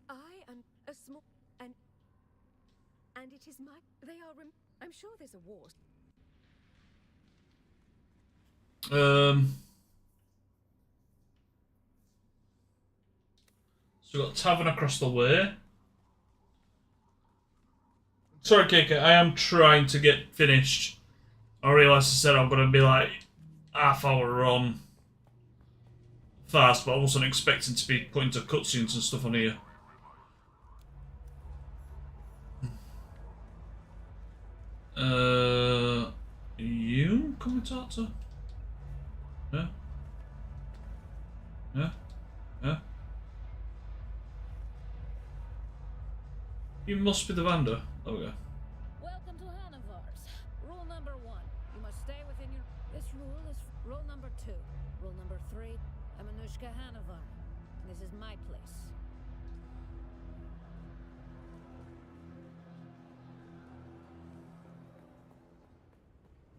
I am a small and it is my. They are. I'm sure there's a war. So we've got a tavern across the way. Sorry, KK, I am trying to get finished. I realised I said I'm going to be like half hour on fast, but I wasn't expecting to be put into cutscenes and stuff on here. You commentator? Yeah. Yeah. Yeah. You must be the vendor. There we go. Welcome to Hannavars. Rule number 1. You must stay within your... This rule is rule number 2. Rule number 3. I'm Anushka Hannavar. This is my place.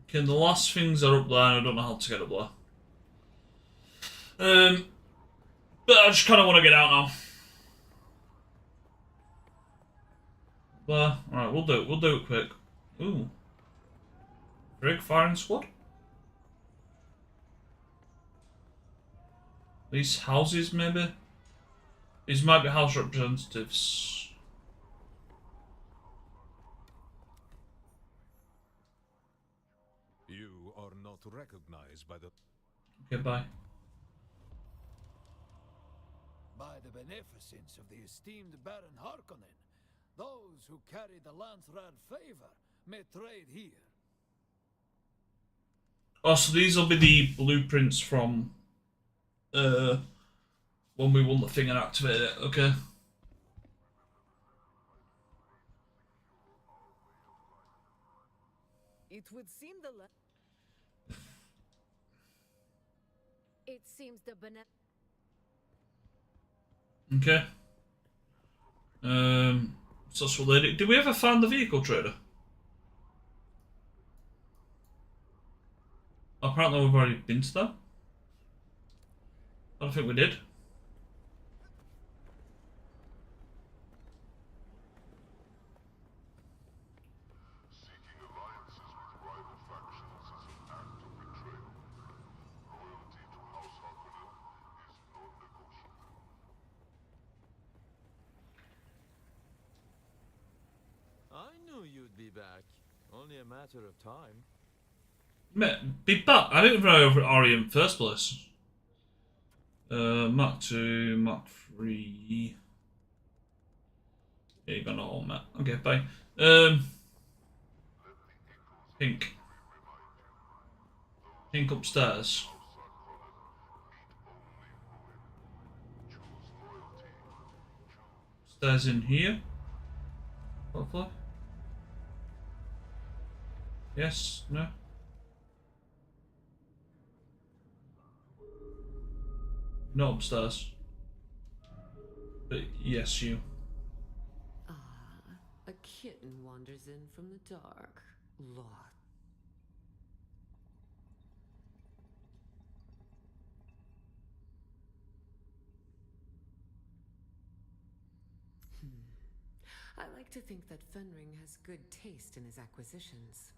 Okay, the last things are up there and I don't know how to get up there. But I just kind of want to get out now. There. Alright, we'll do it. We'll do it quick. Ooh. Brig firing squad? These houses, maybe? These might be house representatives. You are not recognized by the... Okay, bye. By the beneficence of the esteemed Baron Harkonnen, those who carry the Landsrad favor may trade here. Oh, so these will be the blueprints from when we won the thing and activated it. Okay. It would seem It seems the Okay. So that's what they did. Did we ever find the vehicle trader? Apparently we've already been to that. I don't think we did. I knew you'd be back. Only a matter of time. Be back. I didn't even know over Ari in first place. Mark 2, Mark 3. Yeah, you got no home, Matt. Okay, bye. Pink. Pink upstairs. Stairs in here. Hopefully. Yes, no. Not upstairs. But yes, you. A kitten wanders in from the dark. Lot. I like to think that Fenring has good taste in his acquisitions.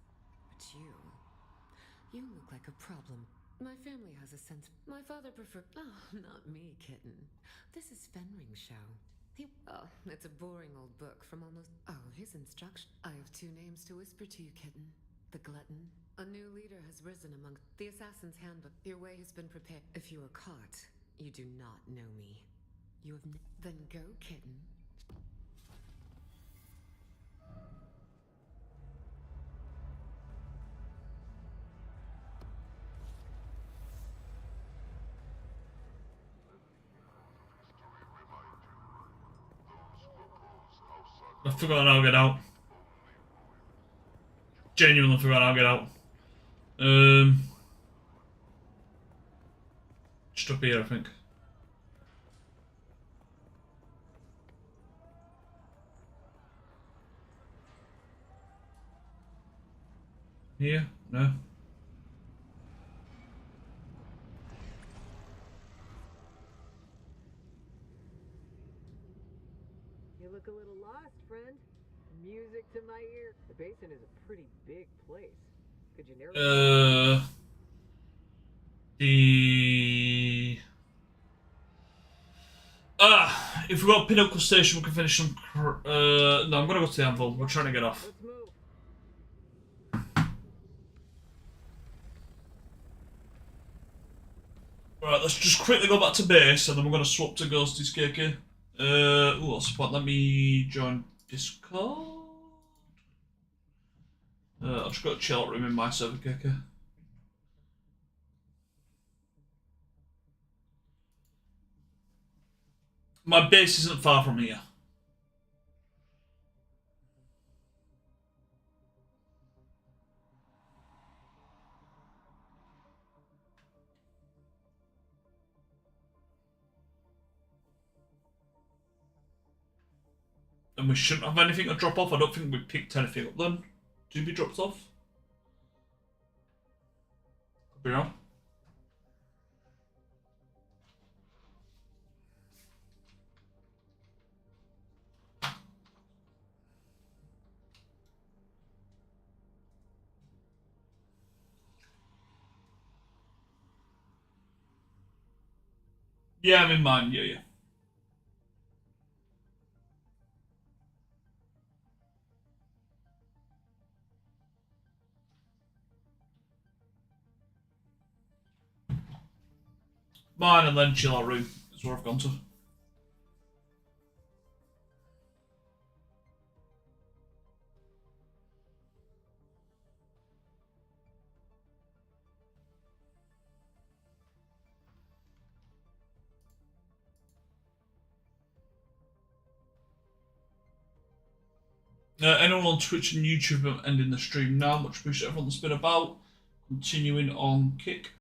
But you look like a problem. My family has a sense. My father preferred. Oh, not me, kitten. This is Fenring's show. It's a boring old book from almost. Oh, his instruction. I have 2 names to whisper to you, kitten. The glutton. A new leader has risen among the assassin's handbook. Your way has been prepared. If you are caught, you do not know me. You have. Then go, kitten. I forgot how to get out. Genuinely forgot how to get out. Just up here, I think. Here? No. You look a little lost, friend. Music to my ear. The basin is a pretty big place. Could you narrow if we got Pinnacle Station, we can finish some. No, I'm gonna go to the Anvil. We're trying to get off. Let's move. Alright, let's just quickly go back to base, and then we're gonna swap to Ghosty's KK. What's the point? Let me join Discord. I've just got a chill room in my server kicker. My base isn't far from here. And we shouldn't have anything to drop off. I don't think we picked anything up then to be dropped off. Could be wrong. Yeah, I'm in mine. Yeah. Mine and then chill out room is where I've gone to. Anyone on Twitch and YouTube, I'm ending the stream now. Much appreciate everyone that's been about. Continuing on Kick.